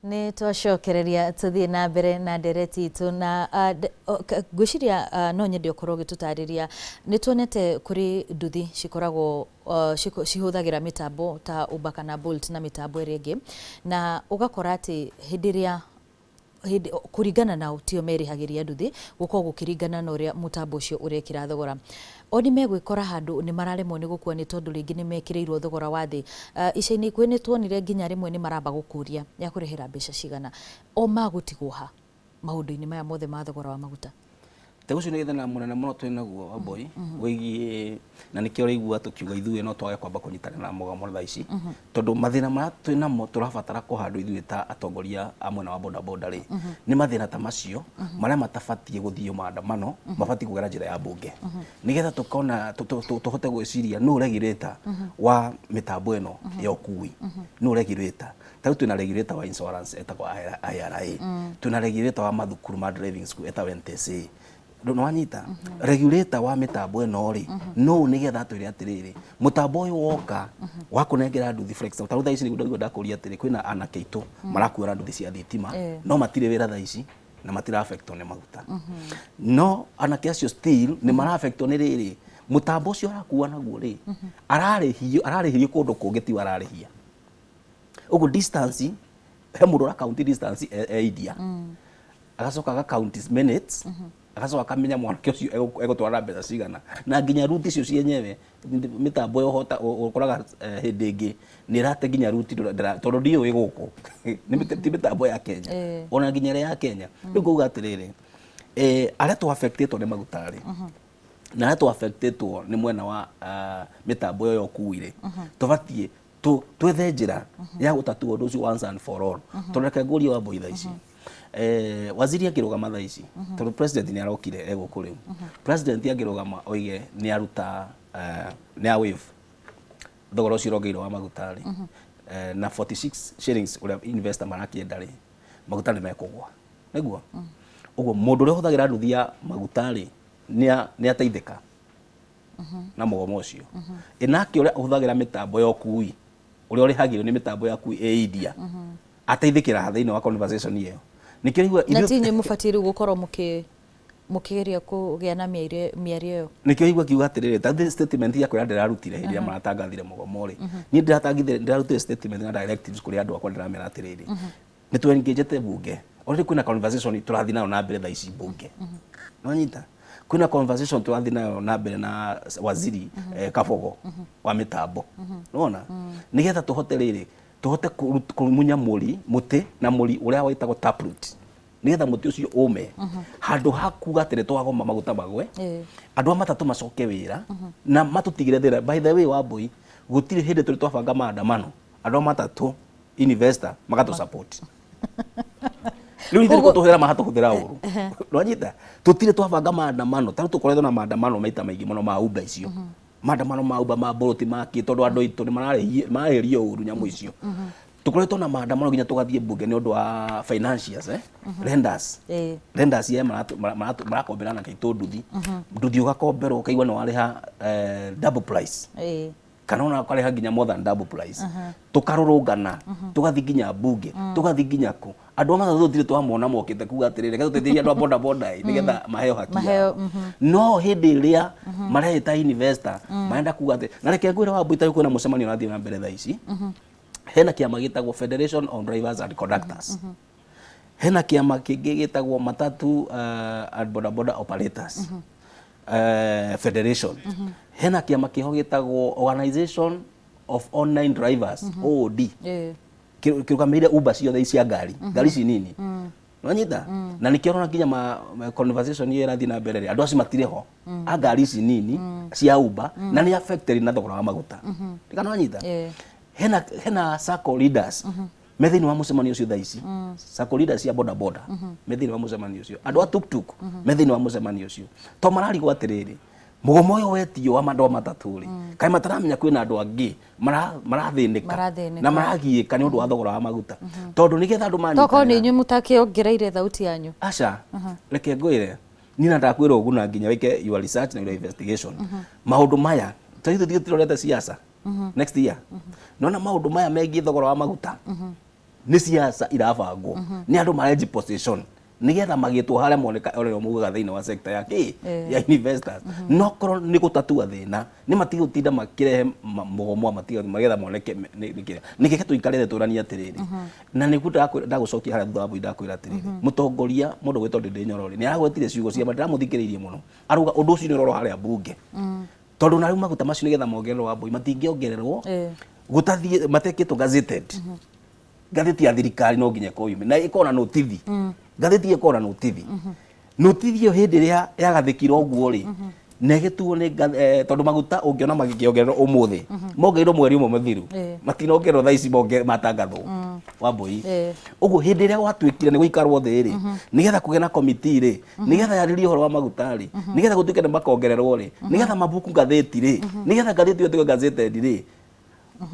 Nĩ twacokereria tũthiĩ na mbere na ndereti itũ na ngwĩciria no nyende ũkorwo ũgĩtũtarĩria nĩ tuonete kũrĩ nduthi cikoragwo cihũthagĩra mĩtambo ta Uber kana Bolt na mĩtambo ĩrĩa ĩngĩ na ũgakora atĩ hĩndĩ ĩrĩa kũringana na tio merĩhagĩria nduthi gũkorwo gũkĩringana na ũrĩa mũtambo ũcio ũrekĩra thogora. O nĩ megwĩkora handũ nĩ mararemwo nĩ gũkua nĩ tondũ rĩngĩ nĩ mekĩrĩirwo thogora wa thĩ. Ica-inĩ ikuhĩ nĩ tuonire nginya rĩmwe nĩ maramba gũkũria ya kũrĩhĩra mbeca cigana. O magũtigwo ha maũndũ-inĩ maya mothe ma thogora wa maguta. Tegucio nĩ thĩna mũnene mũno twĩ naguo Wambui wĩgiĩ na nĩkĩo ũraigua tũkiuga ithuĩ no twage kwamba kũnyitanĩra na mũgambo thaa ici tondũ mathĩna marĩa twĩ namo tũrabatara kũhandwo ithuĩ ta atongoria a mwena wa bodaboda rĩ nĩ mathĩna ta macio marĩa matabatiĩ gũthiĩ maandamano mabatiĩ kũgera njĩra ya mbunge nĩgetha tũkona tũhote gwĩciria nũ regulator wa mĩtambo ĩno ya ũkui nũ regulator tarĩu twĩna regulator wa insurance etagwo IRA twĩna regulator wa mathukuru ma driving school etagwo NTSA ndio wanyita regulator wa mitambo eno ri no nigetha twire atiriri mutambo uyu woka wa kunengera nduthi flex ta thaa ici niguo ndakuria atiri kwina anake itu marakuira nduthi cia thitima no matire wira thaa ici na matira affect ne maguta no anake acio still ni mara affect ne riri mutambo ucio arakuwa naguo ri ararihio kundu kungi ti wararihia ugu distance he mundu ra count distance idia agacoka ga count minutes akaso akamenya mwanake ucio egutwara mbeca cigana na nginya ruti icio cienyewe mitambo yo hota ukoraga hindi ingi ni rate nginya ruti tondu ndio wi guku ni mitambo ya Kenya ona nginya ya Kenya riu kuuga atiriri aria tu affected ni magutari na aria tu affected ni mwena wa mitambo yo kuire tubatie twethe njira ya gutatua undu ucio once and for all tondu nguria wa boitha ici waziri akirugama thaa ici tondu president ni arokire eguku riu president akirugama oige ni aruta ni a wave thogora ucio rogeiro wa magutari na 46 shillings uria investor marakienda ri maguta ni mekugwa niguo uguo mundu uri huthagira nduthi ya magutari ni ateithika na mugomo ucio inake uria huthagira mitambo ya ukui uria urihagiro ni mitambo ya kui eidia ateithikira thiini wa conversation iyo nikirigwa na tinyi mufatiri gukorwo mukigeria kugia na miario yo nikio igwa kiuga atiriri ta statement ya kwira ndirarutire hindi ya maratangathire mugomo ri ni ndirarutire statement na directives kuri andu akwa ndiramera atiriri ni tu engagete bunge already kuna conversation turathi nayo na mbere thaa ici bunge no nyita kuna conversation turathi nayo na mbere na waziri Kabogo wa mitambo unaona nigetha tuhote riri tuhote kumunya muti na muri uria waitagwo taproot nigetha muti ucio ume handu hakuga atire twagoma maguta magwe andu amatatu macoke wira na matutigire thira. By the way Wambui gutire hindi turi twabanga maandamano andu amatatu investor magatu support riu ndiri ko tuhera mahato kuthira uru ndwanyita tutire twabanga maandamano taru tukoretwo na maandamano maita maingi muno ma Uber icio maandamano ma Uber ma Bolt maki tondu andu itu ni maraherio uru nyamu icio tukoretwo na maandamano nginya tugathie bunge ni undu wa financiers lenders ye marakomberana kaitu nduthi ugakomberwo ukaigwa no wariha double price kana ona ukareha nginya more than double price tukarurungana tugathi nginya bunge tugathi nginya ku andu ama thutire twamona mokite kuga atirire ka tuteithia andu boda boda nigetha maheo haki no hindi iria marehita investor maenda kuga ati na reke ngwira wa buita yuko na mucemanio nathi na mbere thaa ici hena kiama gitagwo Federation on Drivers and Conductors hena kiama kingi gitagwo matatu and boda boda operators Federation hena kiama kiho gitagwo Organization of Online Drivers OOD kirugamire Uber cio thaa ici ngari ici nini wanyita na nikiona nginya conversation iyo irathi na mbere andu acio matireho a ngari ici nini cia Uber na ni affected na thogora wa maguta kana wanyita hena circle leaders methini wa mucemanio ucio thaa ici circle leaders ya boda boda methini wa mucemanio ucio andu a tuk methini wa mucemanio ucio to mararigwo atiriri mugomo uyu wetio wa mandu mataturi kai mataramenya kwina andu angi marathinika na maragiika ni undu wa thogora wa maguta tondu nigetha andu manyita toko ni nyu mutakiongereire thauti yanyu aca reke ngwire ni na ndakwira ugu na nginya wike your research na your investigation maundu maya tayithu thio tirorete siasa next year nona maundu maya megie thogora wa maguta nĩ siasa irabangwo nĩ andũ marenji position nigetha magitwo haria moneka orero mugaga thiini wa sector ya ya investors no korwo ni gutatua thina ni matigotinda makirehe mugomo magetha moneke nikike tuikarire turania atiriri na niku ndagucokia haria thutha wa mbui ndakwira atiriri mutongoria mundu gwitwo Ndindi Nyoro ni aragwetire ciugo cia ndiramuthikiririe muno aruga undu ucio ni roro haria bunge tondu na riu maguta macio nigetha mongererwo wa mbui matingiongererwo gutathie matekitwo gazetted gatheti ya thirikari no nginya koyume na ikona notithi gatheti ikona notithi notithi yo hindi ria yagathikirwo guo ri negetuo ni tondu maguta ungiona magikiongererwo umuthi mongeirwo mweri umwe muthiru matinongererwo thaa ici matangathwo wa mbui uguo hindi ria gwatuikire ni guikarwo thi ri nigetha kuge na committee ri nigetha yaririe horo wa maguta ri nigetha gutuike ni makongererwo ri nigetha mabuku gatheti ri nigetha gatheti yo tigo gazetted ri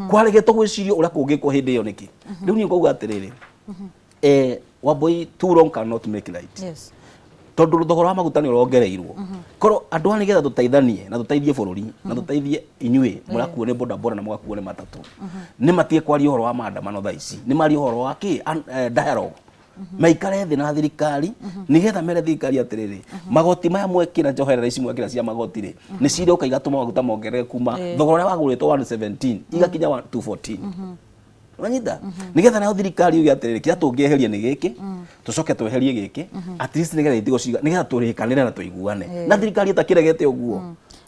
kwaregetwo gwicirio uria kungikwo hindi iyo niki riu ni ngauga atiriri Wambui too long cannot make right. Yes. Tondu thogora wa maguta ni urongereirwo koro andu ani getha tuteithanie na tuteithie bururi na tuteithie inyue murakuo ni boda boda na mugakuo ni matatu ni matie kwaria horo wa maandamano thaa ici ni mari horo wa ki dialogue maikare thi na thirikari nigetha mere thirikari atiriri magoti maya mwekira njoherera ici mwekira cia magoti ri ni cire ukaiga tuma maguta mongerere kuma thogora wa guritwo 117 igakinya 214 wanyita nigetha nayo thirikari ugi atiriri kia tungieheria ni giki tucoke tweherie giki at least nigetha itigo ciga nigetha turikanire na tuiguane na thirikari itakiregete uguo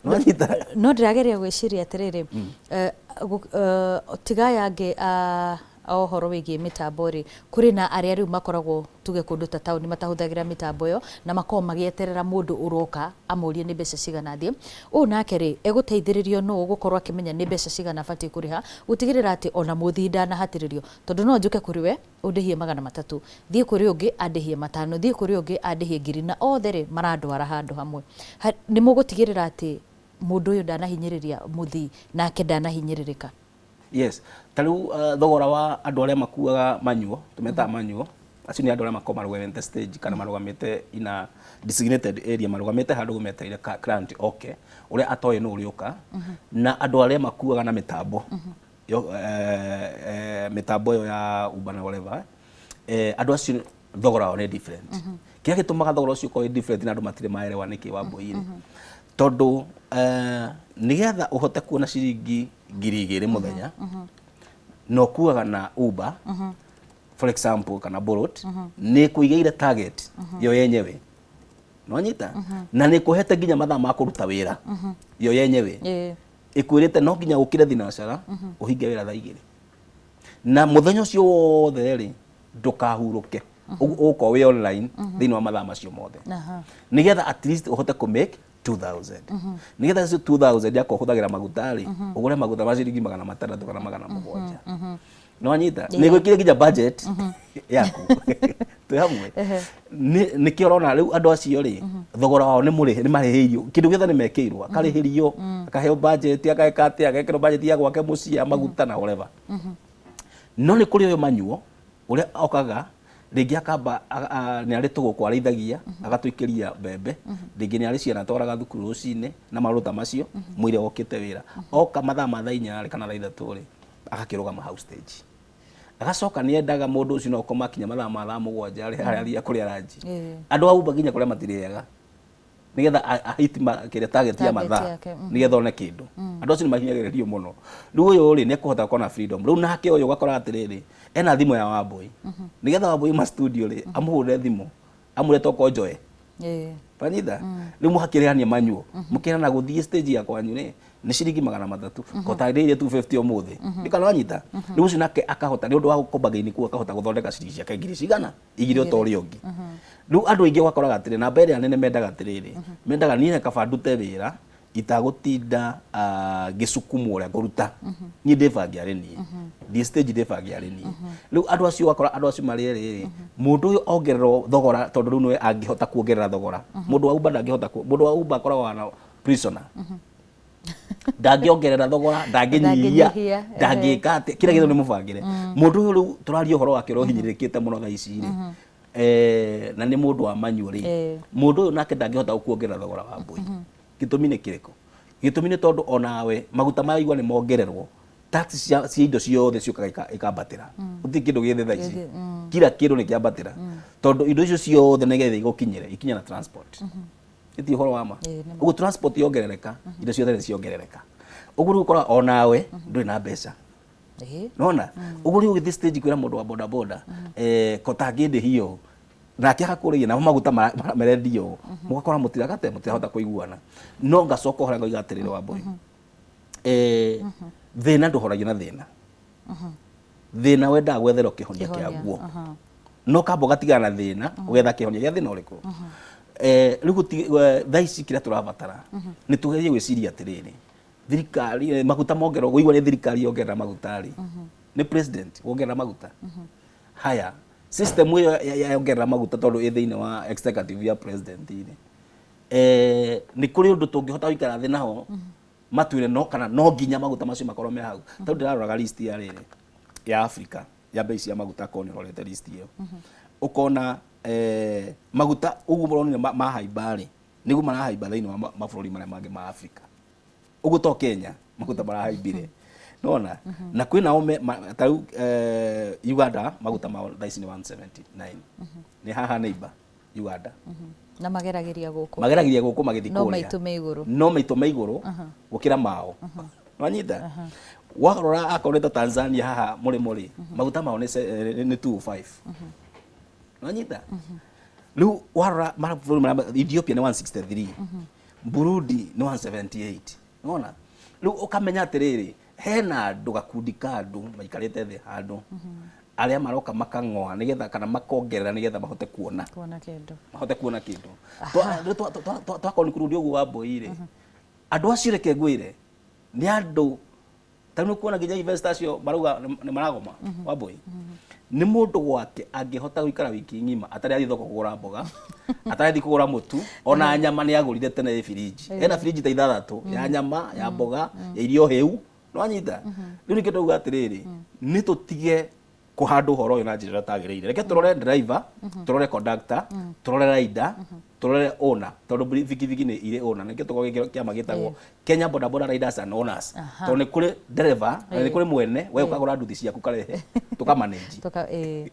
wanyita no ndirageria gwiciria atiriri tiga yange ohoro wigie mitambo ri kuri na aria riu makoragwo tuge kundu ta tauni matahuthagira mitambo yo na makoo magieterera mundu uroka amurie ni mbeca cigana thie u nake ri eguteithiririo no ugukorwo akimenya ni mbeca cigana fati kuriha utigirira ati ona muthinda na hatiririo tondu no njuke kuri we undihie 300 thie kuri ungi andihie 5 thie kuri ungi andihie 1000 na othe ri marandwara handu hamwe ni mugutigirira ati mundu uyu ndanahinyiriria muthi nake ndanahinyiririka. Yes, taru thogora wa andu aria makuaga manyuo tumeta manyuo acio ni andu aria makoma rugamite stage kana marugamite ina designated area marugamite handu gumeteire client okay uria atoye no uriuka na andu aria makuaga na mitambo yo mitambo yo ya Uber na whatever andu acio thogora wa ni different kia gitumaga thogora ucio ko different na andu matire maelewa niki wa mbui tondu nigetha uhote kuona ciringi 2,000 muthenya no kuaga na Uber for example kana Bolt ni kuigeire target yo yenyewe no nyita na ni kuhete nginya mathaa ma kuruta wira yo yenyewe ikwirite no nginya ukire thinacara uhinge wira thaa 2 na muthenya ucio wothe ri ndukahuruke uko we online thini wa mathaa macio mothe nigetha at least uhote ku make 2,000 nigetha cio 2,000 yako huthagira magutari ugure maguta ma ciringi 600 kana 700 no nyita ni gwikire nginya budget yaku tu hamwe ni kiorona riu andu acio ri thogora wao ni marihirio kindu githa ni mekirwa karihirio akaheo budget akaekate agekero budget ya gwake mucia maguta na whatever no ni kuri uyo manyuo uria okaga ringi akamba ni ari tugukwarithagia agatuikiria mbembe ringi ni ari ciana twaraga thukuru rucine na maruta macio mwire okite wira oka mathaa ma 4 kana 3 ri agakirugama house stage agacoka ni endaga mundu ucio no koma kinya mathaa ma 7 ari haria kuri araji andu au baginya kuria matiriaga nigetha ahitima kire target ya mathaa nigetha one kindu andu acio ni mahinyagiririo muno riu uyu ri ni kuhota kuona freedom riu nake uyu gakora atiriri ena thimu ya Wambui nigetha Wambui ma studio ri amuhure thimu amurete okonjoe panitha riu muhakiriania manyuo mukirana guthie stage ya kwanyu ni ciringi 300 kotarire 250 omuthi ndikana wanyita riu ucio nake akahota ni undu wa gukombaga-ini ku akahota guthondeka ciringi ciake ngiri cigana igiri utori ungi riu andu aingi wakoraga atiri na mbere anene mendaga atiriri mendaga niĩ kaba ndute wĩra itagutinda gĩcukumu ũrĩa ngũruta niĩ ndĩbange arĩ niĩ thiĩ stage ndĩbange arĩ niĩ rĩu andũ acio wakora andũ acio marĩ erĩ mũndũ ũyũ ongererwo thogora tondũ rĩu nĩwe angĩhota kuongerera thogora mũndũ wa Uber ndangĩhota mũndũ wa Uber akoragwo na prisoner ndangĩongerera thogora ndangĩnyihia ndangĩka atĩ kĩrĩa gĩothe nĩ mũbangĩre mũndũ ũyũ rĩu tũraria ũhoro wake ũhinyĩrĩrĩkĩte mũno thaa ici rĩ na nĩ mũndũ wa manyũ rĩ mũndũ ũyũ nake ndangĩhota kuongerera thogora wa Wambui gĩtũmi nĩ kĩrĩkũ gĩtũmi nĩ tondũ onawe maguta maigua nĩ mongererwo tax cia indo ciothe ciukaga ikambatira uti kindu githe thaici kila kindu ni kiambatira tondu indo icio ciothe nigetha igukinyire ikinya na transport iti horo wama ugu transport yongerereka indo ciothe ni ciongerereka ugu gukora onawe nduri na mbeca nona ugu ri ugithi stage kwira mundu wa boda boda kotaginde hiyo na kiaga kuriya na maguta merendio mugakora mutiragate mutirahota kuiguana no ngacoka hora ngo igatirire wa boy thina nduhoragia na thina thina wenda gwethera kihonia kiaguo no kabo gatigana na thina ugetha kihonia gia thina uriku rigu thaici kira turabatara ni tugerie gwiciria atiriri thirikari maguta mongerwo guigwa ni thirikari yongerera magutari ni president wongerera maguta haya system yo yongerera maguta tondu ithiini wa executive ya president ni kuri undu tungihota wikara thina ho matwire no kana no nginya maguta macio makorwo me hau tondu ndiraroraga list ya riri ya Africa ya bei cia maguta koni rorete list iyo ukona maguta ugu boroni ma haibari nigu marahaimba thiini wa mabũrũri maria mangi ma Africa ugu to Kenya maguta marahaimbire nona na kwina ome tau Uganda maguta ma thaici ni 179 ni haha neighbor Uganda na mageragiria guku magithi kuria no maitu meiguru gukira mao wanyita warora akoreta Tanzania haha muri maguta mao ni 205 wanyita lu warora Ethiopia ni 163 Burundi ni 178 unaona lu ukamenya atiriri hena andu gakundi kandu maikarite thi handu aria maroka makangoa nigetha kana makongerera nigetha mahote kuona kindu twakoni kurudi ugu wa boire andu acio reke ngwire ni andu tanu kuona nginya investors cio maruga ni maragoma wa boi ni mundu gwake angihota gwikara wiki ngima atari athi thoko kugura mboga atari athi kugura mutu ona nyama ni agurire tene fridge ena fridge ta ithathatu ya nyama ya mboga ya irio heu no anyita riu nikito uga atiriri ni tutige kuhanda uhoro uyu na njira tagiriire reke turore driver turore conductor turore rider turore owner tondu bikibiki ni ire owner nike tuko kiama gitagwo Kenya Boda Boda Riders and Owners tondu ni kuri driver ni kuri mwene we ukagura nduthi ciaku karehe tukamanage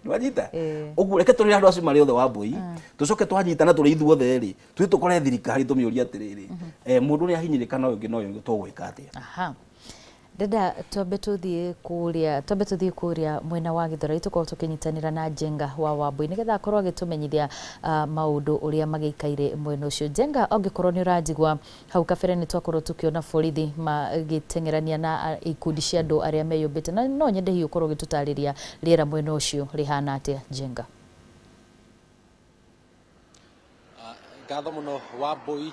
nwanyita ugu reke turire andu acio mari othe wa mbui tucoke twanyitana turi ithuothe ri twi tukore thirikari tumiuria atiriri mundu ni ahinyirikana uyu no uyu tugwika atia Dada twambe tuthie kuria mwena wa Githurai tukorwo tukinyitanira na Jenga wa Wambui nigetha akorwo agitumenyithia maundu uria magikaire mwena ucio. Jenga ongikorwo ni uranjigwa hau kabere ni twakorwo tukiona borithi magitengerania na ikundi cia andu aria meyumbite na no nyende hiyo ukorwo gitutariria riera mwena ucio rihana atia Jenga. Ngatho muno Wambui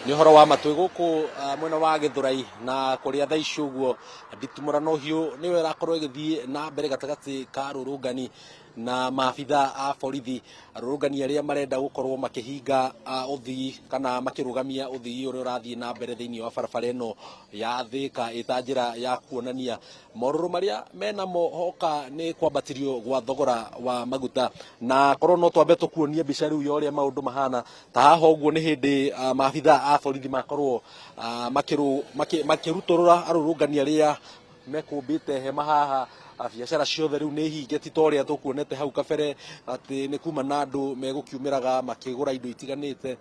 ni horo wa matwi guku mwena wa Githurai na kuria thaici uguo nditumurano hiu niwe rakorwo igithii na mbere gatagati ka rurungani na maabitha a borithi rurungani aria marenda gukorwo makihinga uthii kana makirugamia uthii uria urathii na mbere thiini wa barabara ino ya Thika ita njira ya kuonania moruru maria menamo hoka ni kwambatirio gwa thogora wa maguta na korwo no twambe tukuonie mbica riu ya uria maundu mahana ta haha uguo ni hindi maabitha a borithi makorwo makiruturura arurungani aria mekumbite hema haha biacara ciothe riu ni hinge ti toria tukuonete hau kabere ati ni kuma na andu megukiumiraga makigura indo itiganite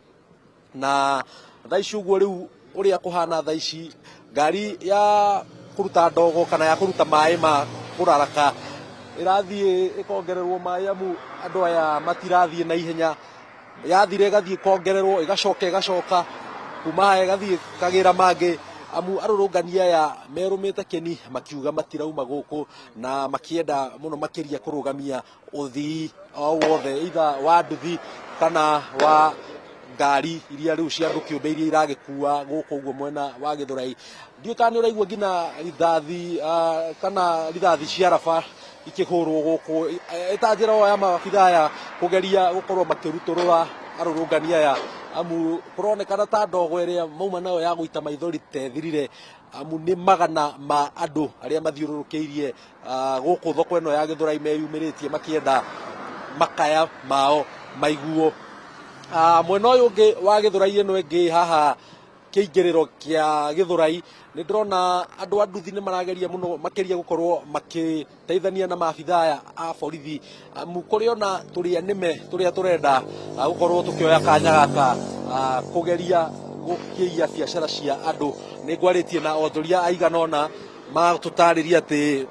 na thaici uguo riu uria kuhana thaici ngari ya kuruta ndogo kana ya kuruta mai ma kuraraka irathie ikongererwo mai amu andu aya matirathie na ihenya yathire gathie kongererwo igacoka kuma igathie kagira mangi amu arurungania aya merumite keni makiuga matirauma guku na makienda muno makiria kurugamia uthii o wothe either wa nduthi kana wa ngari iria riu cia andu kiumbe iria iragikua guku uguo mwena wa Githurai ndiukani uraigua ngina rithathi kana rithathi cia raba ikihurwo guku itanjira ya mabitha aya kugeria gukorwo makiruturura arurungania aya amu kuronekana ta ndogo iria mauma nayo ya guita maithori tethirire amu ni magana ma andu aria mathiururukiirie guku thoko ino ya Githurai meyumiritie makienda makaya mao maiguo mwena uyu ungi wa Githurai ino ingi haha kiingiriro kia Githurai ni ndrona andu a nduthi ni marageria muno makeria gukorwo makiteithania na maabitha aya a borithi kuri ona turi anime turia turenda gukorwo tukioya kanya gaka kugeria gukiia biacara cia andu ni ngwaritie na onjoria aigana ona matutariria ati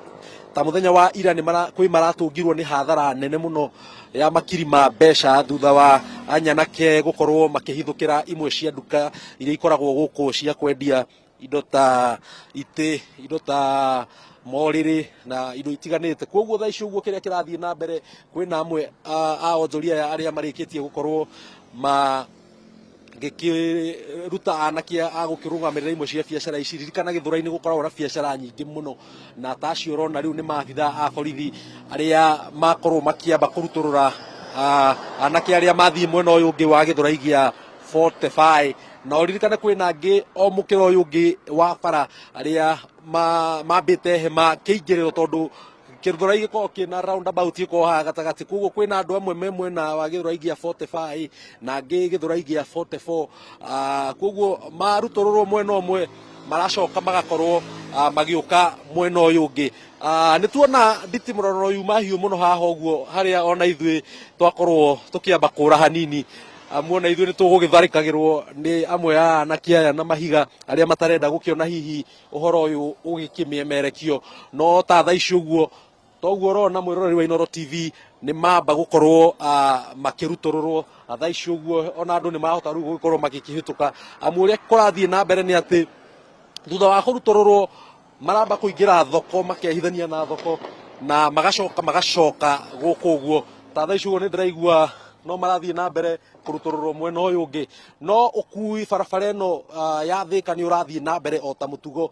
ta muthenya wa ira ni kwi maratungirwo ni hathara nene muno ya makiri ma mbeca thutha wa anyanake gukorwo makihithukira imwe cia nduka iria ikoragwo guku cia kwendia indo ta ite indo ta moriri na indo itiganite koguo tha icio guo kiria kirathie na mbere kwina amwe a onjoria aria marikitie gukorwo gikiruta anakia agukirugamirira imwe cia biacara ici ririkana Githurai ni gukoragwo na biacara nyingi muno na tacio rona riu ni maabitha a borithi aria makorwo makiamba kuruturura anakia aria mathie mwena uyu ungi wa Githurai gia 45 na uririkane kwina angi o mukiro uyu ungi wa bara aria mambite hema kiingiriro tondu Githurai giko kina roundabout iko ha gatagati koguo kwina andu amwe mwena wa Githurai gia 45 na angi Githurai gia 44 koguo marutororo mwena omwe maracoka magakorwo magiuka mwena uyu ungi ni tuona nditimuroro yu mahiu muno haha uguo haria ona ithui twakorwo tukiamba kura hanini muona ithui ni tugugitharikagirwo ni amwe anaki aya na mahiga aria matarenda gukiona hihi uhoro uyu ugikimiemerekio no ta tha icio uguo toguo rona mwiroreri wa Inooro TV ni mamba gukorwo makirutororwo tha icio uguo ona andu ni marahota riu gukorwo magikihituka amuria kurathie na mbere ni ati thutha wa kurutororwo maramba kuingira thoko makehithania na thoko na magacoka guku uguo ta tha icio ni ndiraigua no marathie na mbere kurutororwo mwena uyu ungi no ukui barabara ino ya Thika ni urathie na mbere o ta mutugo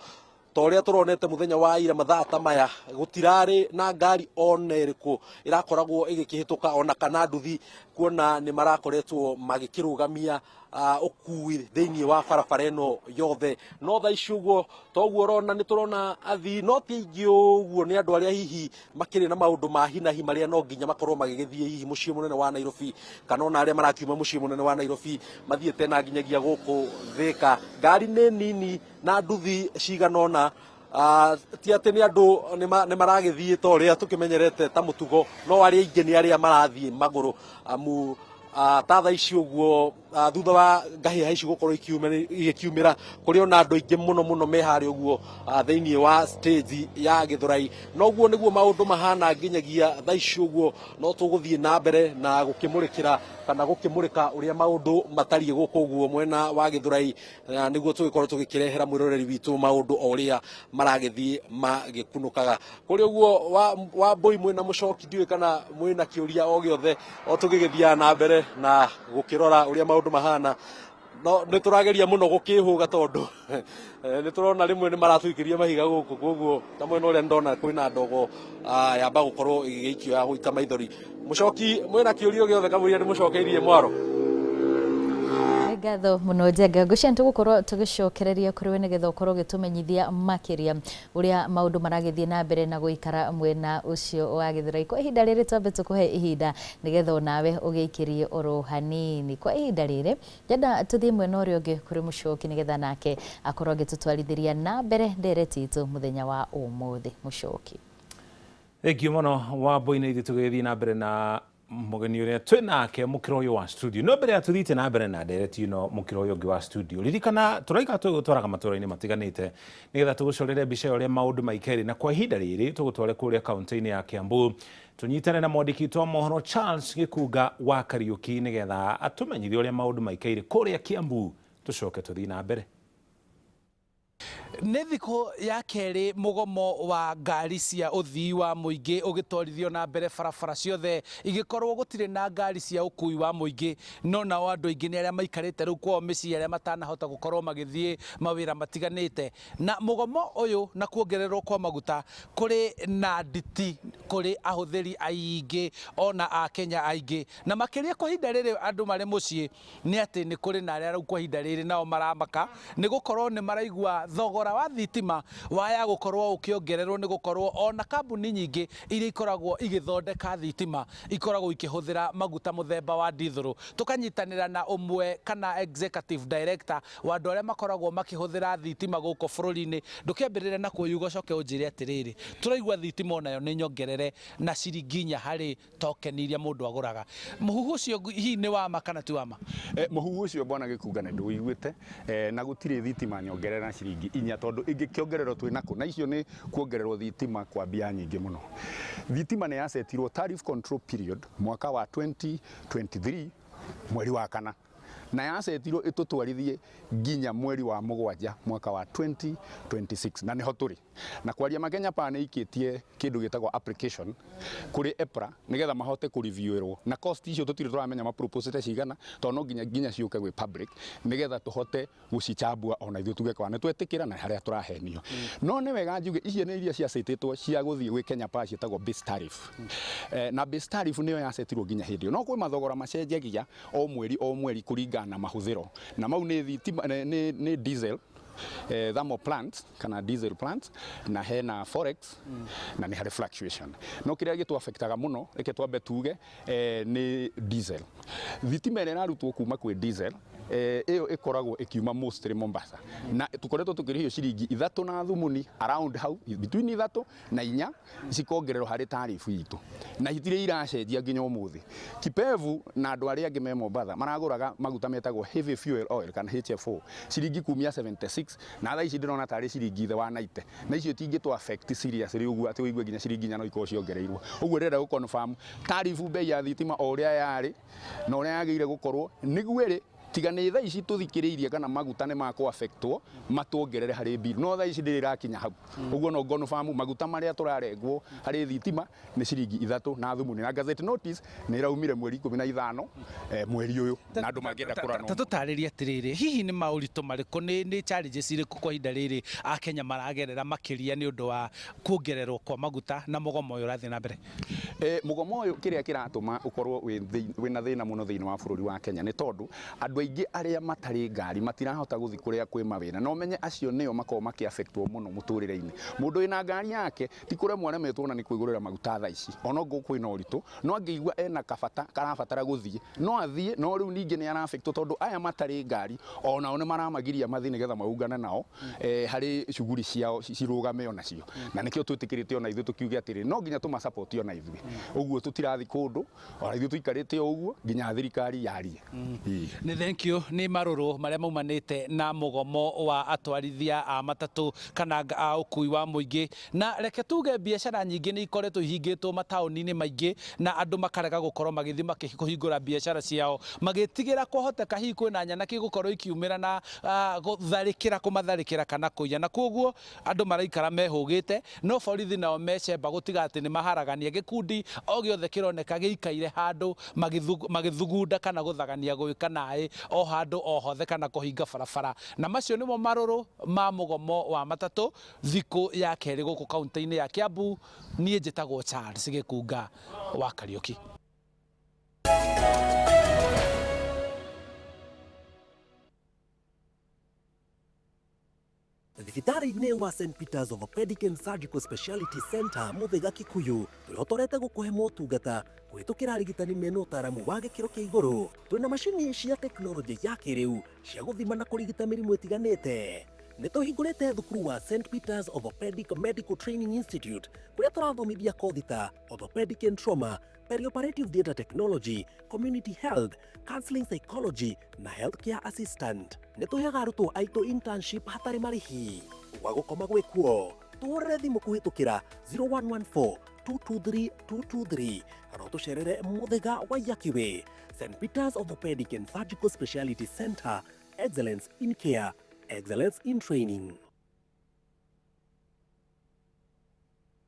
toria turonete muthenya wa ira mathaa ta maya gutirari na ngari ona iriku irakoragwo igikihituka ona kana nduthi kuona ni marakoretwo magikirugamia ukui thiini wa barabara ino yothe no tha icio uguo toguo rona ni turona athi no ti ingi uguo ni andu aria hihi makiri na maundu ma hinahi maria no nginya makorwo magigithie hihi mucii munene wa Nairobi kana ona aria marakiuma mucii munene wa Nairobi mathiete na nginyagia guku Thika ngari ni nini na nduthi cigana ona ti ati ni andu ni maragithie to ria tukimenyerete ta mutugo no aria ingi ni aria marathie maguru amu ta tha icio uguo thutha wa ngahiha ici gukorwo igikiumira kuri ona andu ingi muno mehari uguo thiini wa stage ya Githurai noguo niguo maundu mahana nginyagia tha icio uguo no tuguthie na mbere na gukimurikira kana gukimurika uria maundu matarie guku uguo mwena wa Githurai niguo tugikorwo tugikirehera mwiroreri witu maundu oria maragithie magikunukaga kuri uguo wa boy mwena mucoki ndiwe kana mwena kiuria o giothe o tugigithia na mbere na gukirora uria maundu mahana no ni turageria muno gukihuga tondu ni turona rimwe ni maratuikiria mahiga guku koguo ta mwena uria ndona kwina ndogo yamba gukorwo igiikio ya guita maithori mucoki mwena kiurio giothe kamuria ni mucokeirie mwaro ngatho muno Njenga ngucia tugukorwo tugicokereria kuri we nigetha ukorwo gitumenyithia makiria uria maundu maragithie na mbere na guikara mwena ucio wa Githurai kwa ihinda riri twambe tukuhe ihinda nigetha nawe ugiikirie oro hanini kwa ihinda riri jenda tuthie mwena uria ungi kuri mucoki nigetha nake akorwo gitutwarithiria na mbere ndereti itu muthenya wa umuthi mucoki Thengiũ mũno wa Boine ithu tugithie na mbere na mugeni uria twinake mukiro uyu wa studio no mbere atuthite na mbere na ndereti ino mukiro uyu ungi wa studio ririkana turaika tugutwaraga matũra-inĩ matiganĩte nigetha tugucorere mbica uria maundu maikari na kwa ihinda riri tugutware kuria kaunti-inĩ ya Kiambu tunyitane na mwandiki wa mohoro Charles Gikunga wa Kariuki nigetha atumenyithie uria maundu maikari kuria Kiambu tucoke tuthii na mbere Nĩ thikũ ya keri mugomo wa ngari cia uthii wa muingi ugitwarithio na mbere barabara ciothe igikorwo gutire na ngari cia ukui wa muingi no nao andu aingi ni aria maikarite riu kwao micii aria matanahota gukorwo magithie mawira matiganite na mugomo uyu na kuongererwo kwa maguta kuri na nditi kuri ahuthiri aingi ona a Kenya aingi na makiria kwa hinda riri andu mari mucii ni ati ni kuri na aria kwa hinda riri nao maramaka ni gukorwo ni maraigua thogo thogora wa thitima waya gukorwo ukiongererwo ni gukorwo ona kambuni nyingi iria ikoragwo igithondeka thitima ikoragwo ikihuthira maguta muthemba wa diesel. Tukanyitanira na umwe kana executive director wa andu aria makoragwo makihuthira thitima guko bururi-ini ndukiambirire na kuyuga coke unjire atiriri turaigua thitima onayo ni nyongerere na ciringi nya hari token iria mundu aguraga. Muhuhu ucio hihi ni wa ma kana ti wa ma? Muhuhu ucio bwana Gikuga ni nduiguite na gutire thitima nyongerera na ciringi inya tondu ingikiongererwo twinako na icio ni kuongererwo thitima kwa mbia nyingi muno. Thitima ni yasetirwo tariff control period mwaka wa 2023 mweri wa kana na yasetirwo itutwarithie nginya mweri wa mugwanja mwaka wa 2026 na niho turi na kwaria Makenya Power ni ikitie kindu gitagwo application kuri EPRA nigetha mahote ku reviewirwo na cost icio tutire turamenya ma proposal cigana to no nginya ciuke gwe public nigetha tuhote gucichambua ona ithu tuge kwa netwetikira na haria turahenio no ni wega njuge icio ni iria ciasetitwo cia guthie gwe Kenya Power cietagwo base tariff na base tariff niyo yasetirwo nginya hindi no kwi mathogora macenjagia o mweri kuringana na mahuthiro na mau ni thitima ni diesel thermal plants kana diesel plants na hena forex na ni hari fluctuation no kiria gitu affectaga muno reke twambe tuge ni diesel. Thitima ĩrĩa ĩrarutwo kuma kwĩ diesel iyo ikoragwo ikiuma mostly Mombasa na tukoretwo tukirihio ciringi 3 na thumuni around how between 3 na 4 cikongererwo hari tarifu itu na itire iracenjia nginya umuthi. Kipevu na andu aria angi me Mombasa maraguraga maguta metagwo heavy fuel oil kana HFO ciringi kumia 76 na thaa ici ndirona tari ciringi the wa 90 na icio tingi to affect seriously uguo ati uigue nginya ciringi nya no iko ciongereirwo uguo renda gu confirm tarifu bei ya thitima o ria yari na uria yagire gukorwo niguo ri tiga ni thaa ici tuthikiriirie kana maguta ni mako affectwo matuongerere hari bill no thaa ici ndirakinya hau uguo no confirm maguta maria turarengwo hari thitima ni ciringi 3 na thumuni na gazette notice ni iraumire mweri 15 mweri uyu na andu mangienda kurano tutariria atiriri hihi ni maurito mariku ni challenges iriku kwa ihinda riri a Kenya maragerera makiria ni undu wa kuongererwo kwa maguta na mugomo uyu rathi na mbere? Mugomo uyu kiria kiratuma ukorwo wina thina muno thiini wa bururi wa Kenya ni tondu andu aingi aria matari ngari matirahota guthi kuria kwi mawira no menye acio nio makoo maki affectwo muno muturire-ini. Mundu ina ngari yake ti kuria mwaremetwo na ni kwigurira maguta thaa ici ono guku ina uritu no angiigua ena kabata karabatara guthie no athie no riu ningi ni ara affectwo tondu aya matari ngari ona one maramagiria mathi nigetha maungane nao hari shughuli ciao cirugame ona cio na nikio twitikirite ona ithu tukiuge atiri no nginya tuma support ona ithu uguo tutirathi kundu ona ithu tuikarite uguo nginya thirikari yarie. Ni thank you ni maruru maria maumanite na mugomo wa atwarithia a matatu kana a ukui wa muingi na reke tuge biashara nyingi ni ikoretwo ihingitwo mataoni-ini maingi na andu makarega gukorwo magithi makihingura biashara ciao magitigira kuhoteka hihi kwina nyanaki gukorwo ikiumira na gutharikira kumatharikira kana kuiya na koguo andu maraikara mehugite no borithi nao mecemba gutiga ati ni maharagania gikundi o giothe kironeka giikaire handu magithugunda kana guthagania gwika nae o handu o hothe kana kuhinga barabara na macio nimo maruru ma mugomo wa matatu thiku ya keri guku kaunti-ini ya Kiambu. Nie njitagwo Charles Gikuga wa Kariuki. Thibitarĩ-inĩ wa St Peters Orthopedic and Surgical Speciality Center Muthaiga Kikuyu tũhotorete gũkũhe motungata kũhĩtũkĩra arigitani mena ũtaramu wa gĩkĩro kĩa igũrũ. Twĩna macini cia tekinoronjĩ ya kĩrĩu cia gũthima na kũrigita mĩrimũ ĩtiganĩte. Nĩtũhingũrĩte thukuru wa St Peters Orthopedic Medical Training Institute kũrĩa tũrathomithia kothi ta Orthopedic and Trauma, Perioperative Data Technology, Community Health, Counseling Psychology na Healthcare Assistant. Nĩtũheaga arutwo aitũ internship hatarĩ marĩhi. Gwa gũkoma gwĩ kuo tũhũrĩre thimũ kũhĩtũkĩra 0114 223 223 kana ũtũcerere Muthaiga Waiyakiwe. St Peters Orthopedic and Surgical Speciality Center, excellence in care, excellence in training.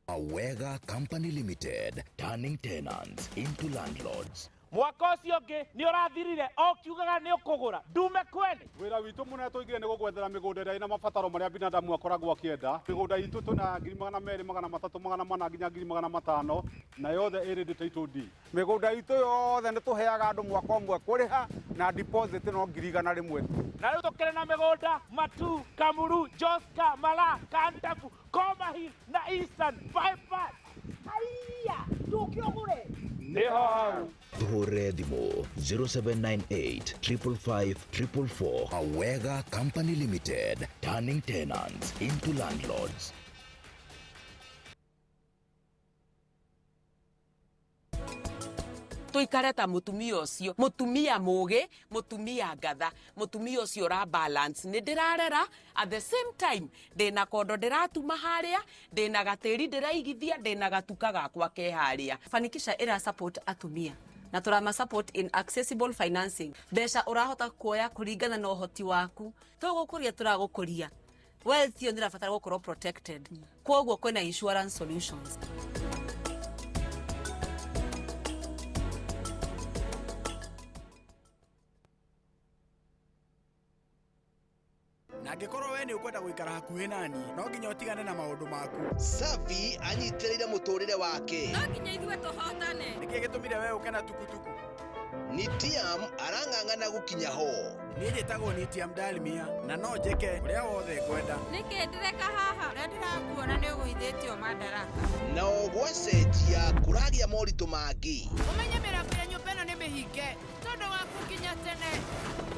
Awega Company Limited, turning tenants into landlords. mwaka ũcio ũngĩ nĩ ũrathirire okiugaga nĩ ũkũgũra ndume kweli. Wĩra witũ mũnene tũigire nĩ gũgwethera mĩgũnda ĩrĩa ĩna mabataro marĩa binadamu akoragwo akĩenda. Mĩgũnda itũ twĩna 200,000, 300,000, 400 nginya 500,000 na yothe ĩrĩ title deed. Mĩgũnda itũ yothe nĩ tũheaga andũ mwaka ũmwe kũrĩha na deposit no 100,000 na rĩu tũkĩrĩ na mĩgũnda Matu, Kamuru, Joska, Mala, Kantafu, Komahin na Eastern bypass. Aiya, tũkĩogũre nĩho hau. Thuhure thimũ 0798 555 444. Awega Company Limited, turning tenants into landlords. Tuikare ta mutumia ucio, mutumia mugi, mutumia ngatha, mutumia ucio ra balance ni ndirarera at the same time ndina kondo ndiratuma haria, ndina gatiri ndiraigithia, ndina gatuka gakwa ke haria. Fanikisha ira support atumia na turama support in accessible financing. Besha urahota kuoya kuringana na uhoti waku. Tugukuria turagukuria. Wealth yo ndirabatara gukorwo protected. Kwoguo kwina insurance solutions. Na ngĩkorwo we nĩ ũkwenda gũikara hakuhĩ nani, no nginya ũtigane na maũndũ maku. Safi anyitĩrĩire mũtũrĩre wake. No nginya ithuĩ tũhotane. Nĩkĩĩ gĩtũmire we ũke na tukutuku? Nitiam arang'ang'ana gũkinya ho. Niĩ njĩtagwo Nitiam Dalmia na no njĩke ũrĩa wothe ngwenda. Nĩkĩ ndĩreka haha? Ũrĩa ndĩrakuona nĩ ũgũithĩtio madaraka. Na ũgwacenjia kũragia moritũ mangĩ. Ũmenye mĩrango ya nyũmba ĩno nĩ mĩhinge. Tondũ waku nginya tene.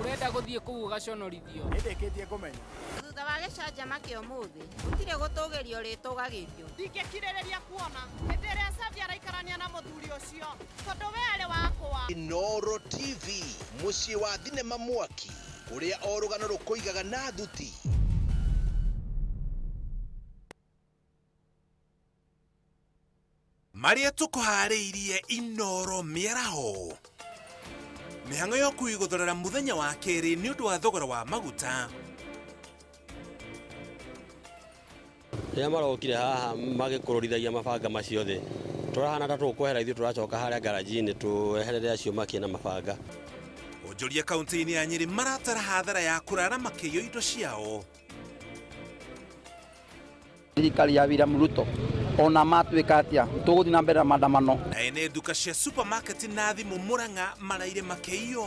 Urenda gũthiĩ kũu ũgaconorithio. Nĩndĩkĩtie kũmenya. Thutha wa gĩcanjama kĩa ũmũthĩ, gũtirĩ gũtũgĩrio rĩtũgagĩrio. Ndingĩkirĩrĩria kuona hĩndĩ ĩrĩa Safi araikarania na mũthuri ũcio tondũ we arĩ wakwa. Inooro TV, mũciĩ wa thinema mwaki, kũrĩa o rũgano rũkũigaga na thuti. Marĩa tũkũharĩirie Inooro mĩaraho. Mĩhang'o yo kũigũthorera mũthenya wa kerĩ nĩ ũndũ wa thogora wa maguta. Rĩrĩa marokire haha magĩkũrũrithagia mabanga macio thĩ, tũrahana ta tũkwehera ithuĩ tũracoka harĩa garaji-inĩ tweherere acio makiena mabanga. Onjoria kaunti-inĩ ya Nyeri maratara hathara ya kũrara makĩiyo indo ciao. Thirikari ya William Ruto ona matuĩka atĩa tũgũthiĩ na mbere na maandamano. Na ene nduka cia supermarket na thimũ Murang'a maraire makĩiyo.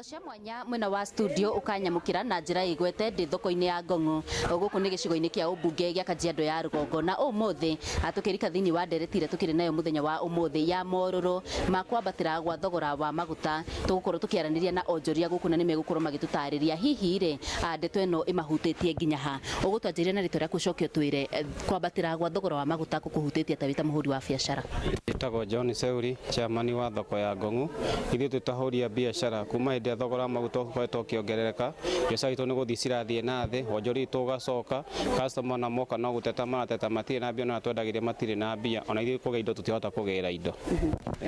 cia mwanya mwena wa studio ukanyamukira na njira igwete ndi thoko-inĩ ya Ngong'o guku ni gicigo-inĩ kia ubunge gia Kajiado ya Rugongo na umuthi atukirika thini wa nderetire tukiri nayo muthenya wa umuthi ya mororo makwambatira gwa thogora wa maguta tugukorwo tukiaraniria na onjoria guku na nimegukorwo magitutariria hihi ri ndeto ino imahutitie nginya ha ugutwanjiria na rito riaku cokio twire kwambatira gwa thogora wa maguta kukuhutitie ta wita muhuri wa biashara. Itago John Seuri chairman wa thoko ya Ngong'o ithuĩ tutahuria biashara kuma hĩndĩ thogora maguta koretwo kiongerereka biashara itu ni guthii cirathie na thi onjori tugacoka customer na moka no guteta marateta matire na mbia na twendagiria matire na mbia ona ithuĩ kuge indo tutihota kugĩra indo.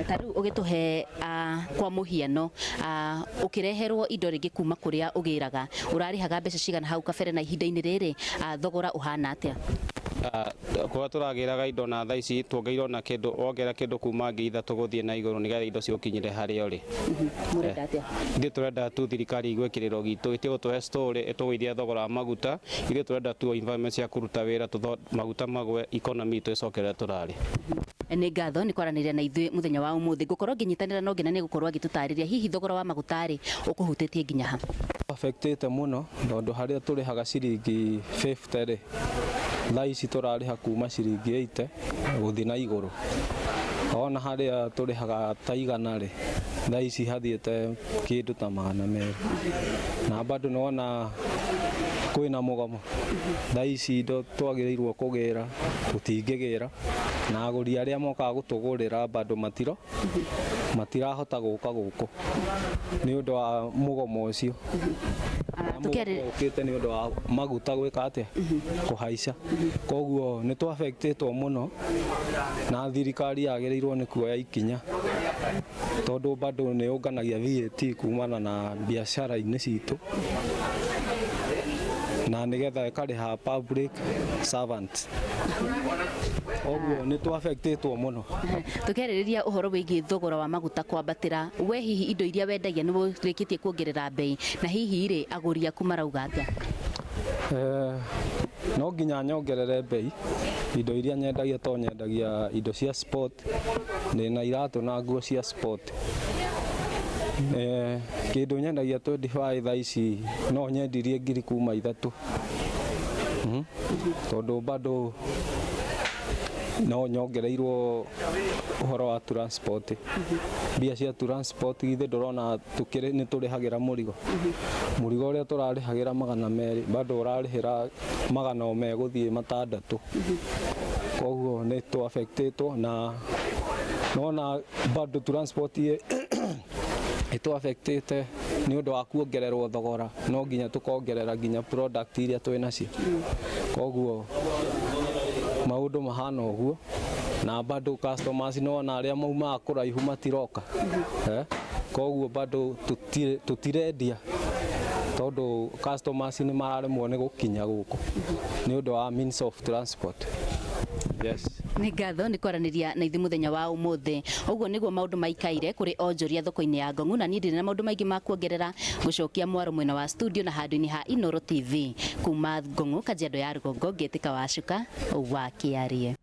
Taru ugituhe kwa muhiano ukireherwo indo ringi kuma kuria ugiraga urarihaga mbeca cigana hau kabere na ihinda-inĩ rĩrĩ thogora uhana atia? Kwa turagiraga indo na thaa ici tuongeirwo na kindu wongera kindu kuma 3,000 guthie na iguru nigetha indo ciukinyire haria uri murenda atia? Ithuĩ turenda tu thirikari igwikiriro gitu itugutuhe story ituguithia thogora wa maguta ithuĩ turenda tu environment cia kuruta wira maguta magwe economy itu icokere turari. Nĩ ngatho nĩ kwaranĩria na ithuĩ muthenya wa umuthi ngukorwo nginyitanĩra no ngena nĩ gukorwo agitutariria hihi thogora wa maguta ri ukuhutĩtie nginya ha? Affectete muno tondu haria turihaga ciringi 50 ri thaa ici turariha kuma ciringi 80 guthi na iguru ona haria turihaga ta igana ri thaa ici hathiete kindu ta 200 na bado nona kwina mugomo thaa ici indo twagĩrĩirwo kũgĩra tutingĩgĩra na agũri arĩa mokaga gũtũgũrĩra bado matirahota gũka gũkũ nĩ ũndũ wa mugomo ũcio tukĩte nĩ ũndũ wa maguta gwĩka atĩa kũhaica koguo nĩ tũ affectetwo mũno na thirikari yagĩrĩirwo nĩ kuoya ikinya tondu bado nĩ ũnganagia VAT kumana na biacara-inĩ citũ na nĩgetha ĩkarĩha public servant. Oguo nĩ tũ-affectĩtwo mũno. Tũkĩarĩrĩria ũhoro wĩgiĩ thogora wa maguta kwambatĩra, we hihi indo iria wendagia nĩ ũrĩkĩtie kuongerera bei, na hihi rĩ agũri aku marauga atĩa? No nginya nyongerere bei, indo iria nyendagia to nyendagia indo cia sport, na iratũ na nguo cia sport. Kĩndũ nyendagia 25 thaa ici no nyendirie ngiri kuma 3, tondũ bado no nyongereirwo ũhoro wa transport. Mbia cia transport githĩ ndũrona nĩ tũrĩhagĩra mũrigo, mũrigo ũrĩa tũrarĩhagĩra 200 bado ũrarĩhĩra 100 gũthiĩ 6. Koguo nĩ tũ-affectĩtwo na nona bado transport ĩtũ-affectĩte nĩ ũndũ wa kuongererwo thogora, no nginya tũkongerera nginya product iria twĩ nacio. Koguo maũndũ mahana ũguo na bado customers nona arĩa maumaga kũraihu matiroka. Koguo bado tũtirendia tondũ customers nĩ mararemwo nĩ gũkinya gũkũ nĩ ũndũ wa means of transport. Yes. Nĩ ngatho nĩ kwaranĩria na ithuĩ mũthenya wa ũmũthĩ. Ũguo nĩguo maũndũ maikaire kũrĩ onjoria thoko-inĩ ya Ngong'u, na niĩ ndĩrĩ na maũndũ maingĩ ma kuongerera. Gũcokia mwaro mwena wa studio na handũ-inĩ ha Inooro TV kuma Ngong'u, Kajiado ya Rũgongo, ngĩtĩka Wacuka wa Kĩarie.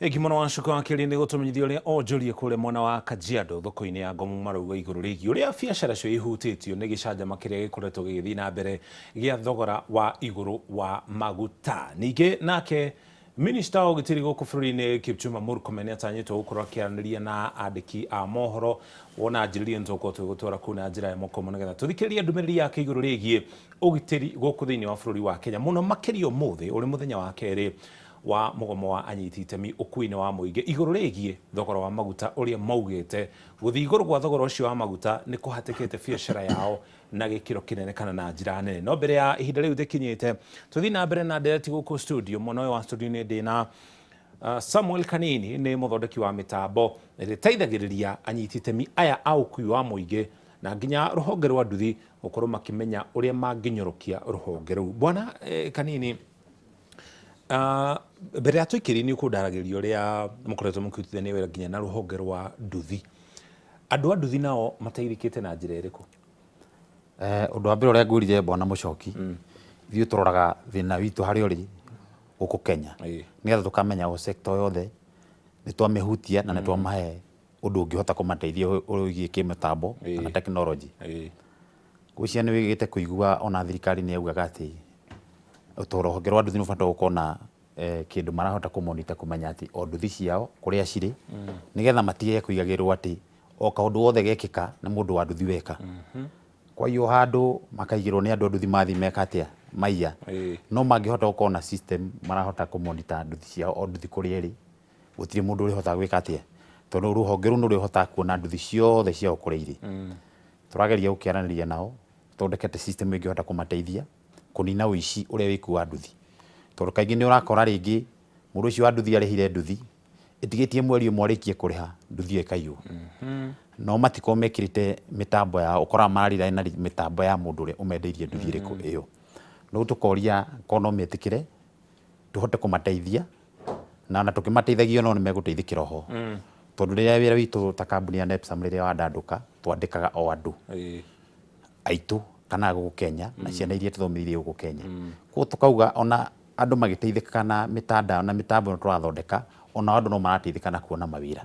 Mũno Wacuka wa Kĩarie nĩ gũtũmenyithia ũrĩa onjoria kũrĩa mwena wa Kajiado thoko-inĩ ya Ngong'u marauga igũrũ rĩgiĩ ũrĩa biacara cio ihutĩtio nĩ gĩcanjama kĩrĩa gĩkoretwo gĩgĩthiĩ na mbere gĩa thogora wa igũrũ wa maguta. Ningĩ nake Minista wa ũgitĩri gũkũ bũrũri-inĩ Kipchumba Murkomen nĩ atanyĩtwo gũkorwo akĩaranĩria na andĩki a mohoro, wona njĩrĩria nĩtũgũkorwo tũgĩgũtwara kũu na njĩra ya mokomo nĩgetha tũthikĩrĩrie ndũmĩrĩri yake igũrũ rĩgiĩ ũgitĩri gũkũ thĩinĩ wa bũrũri wa Kenya, mũno makĩria ũmũthĩ ũrĩ mũthenya wa kerĩ wa mũgomo wa anyiti itemi ũkuui-inĩ wa mũingĩ igũrũ rĩgiĩ thogora wa maguta ũrĩa maugĩte gũthiĩ igũrũ gwa thogora ũcio wa maguta nĩ kũhatĩkĩte biacara yao na gĩkĩro kĩnene kana na njĩra nene. No mbere ya ihinda rĩu rĩkinyĩte tũthiĩ na mbere na ndereti gũkũ studio. Mwena ũyũ wa studio nĩ ndĩ na Samuel Kanini, nĩ mũthondeki wa mĩtambo ĩrĩa ĩteithagĩrĩria anyiti itemi aya a ũkuui wa mũingĩ na nginya rũhonge rwa nduthi gũkorwo makĩmenya ũrĩa mangĩnyorokia rũhonge rũu. Bwana Kanini, mbere ya tũikĩrĩ nĩ ũkũndaragĩria ũrĩa mũkoretwo mũkĩrutithania wĩra nginya na rũhonge rwa nduthi. Andũ a nduthi nao mateithĩkĩte na njĩra ĩrĩkũ? Ũndũ wa mbere ũrĩa ngwĩrire Bwana Mũchoki, ithuĩ tũroraga thĩna witũ harĩa ũrĩ gũkũ Kenya, nĩgetha tũkamenya o sector yothe nĩ twamĩhutia na nĩ twamahe ũndũ ũngĩhota kũmateithia ũrĩgiĩ kĩmĩtambo na tekinoronjĩ. Ngwĩciria nĩ wĩgĩte kũigua ona thirikari nĩ yaugaga atĩ rũhonge rwa nduthi nĩ ũbataire gũkorwo na kĩndũ marahota kũmonita kũmenya atĩ o nduthi ciao kũrĩa cirĩ, nĩgetha matige kũigagĩrwo atĩ o kaũndũ wothe gekĩka nĩ mũndũ wa nduthi weka. Kwa hiyo handũ makaigĩrwo nĩ andũ a nduthi mathi meka atĩa maiya, no mangĩhota gũkorwo na system marahota kũmonita nduthi ciao o nduthi kũrĩa ĩrĩ, gũtirĩ mũndũ ũrĩhotaga gwĩka atĩa, tondũ rũhonge rũu nĩ rũrĩhotaga kuona nduthi ciothe ciao kũrĩa irĩ. Tũrageria gũkĩaranĩria nao tondekete system ĩngĩhota kũmateithia kũnina ũici ũrĩa wĩkuo wa nduthi, tondũ kaingĩ nĩ ũrakora rĩngĩ mũndũ ũcio wa nduthi arĩhire nduthi ĩtigĩtie mweri ũmwe arĩkie kũrĩha nduthi ĩkaiywo, no matiko mekĩrĩte mĩtambo yao, ũkoraga mararira na mĩtambo ya mũndũ ũrĩa ũmendeirie nduthi ĩrĩkũ ĩyo. No tũkoria korwo no metĩkĩre tũhote kũmateithia na tũkĩmateithagia no nĩ megũteithĩkĩra oho, tondũ rĩrĩa wĩra witũ ta kambuni ya NEPSAM rĩrĩa wandandũka twandĩkaga o andũ aitũ kana gũkũ Kenya na ciana iria tũthomithirie gũkũ Kenya. Koguo tũkauga ona andũ magĩteithĩka na mĩtandao na mĩtambo ĩno tũrathondeka, ona andũ no marateithĩka na kuona mawĩra.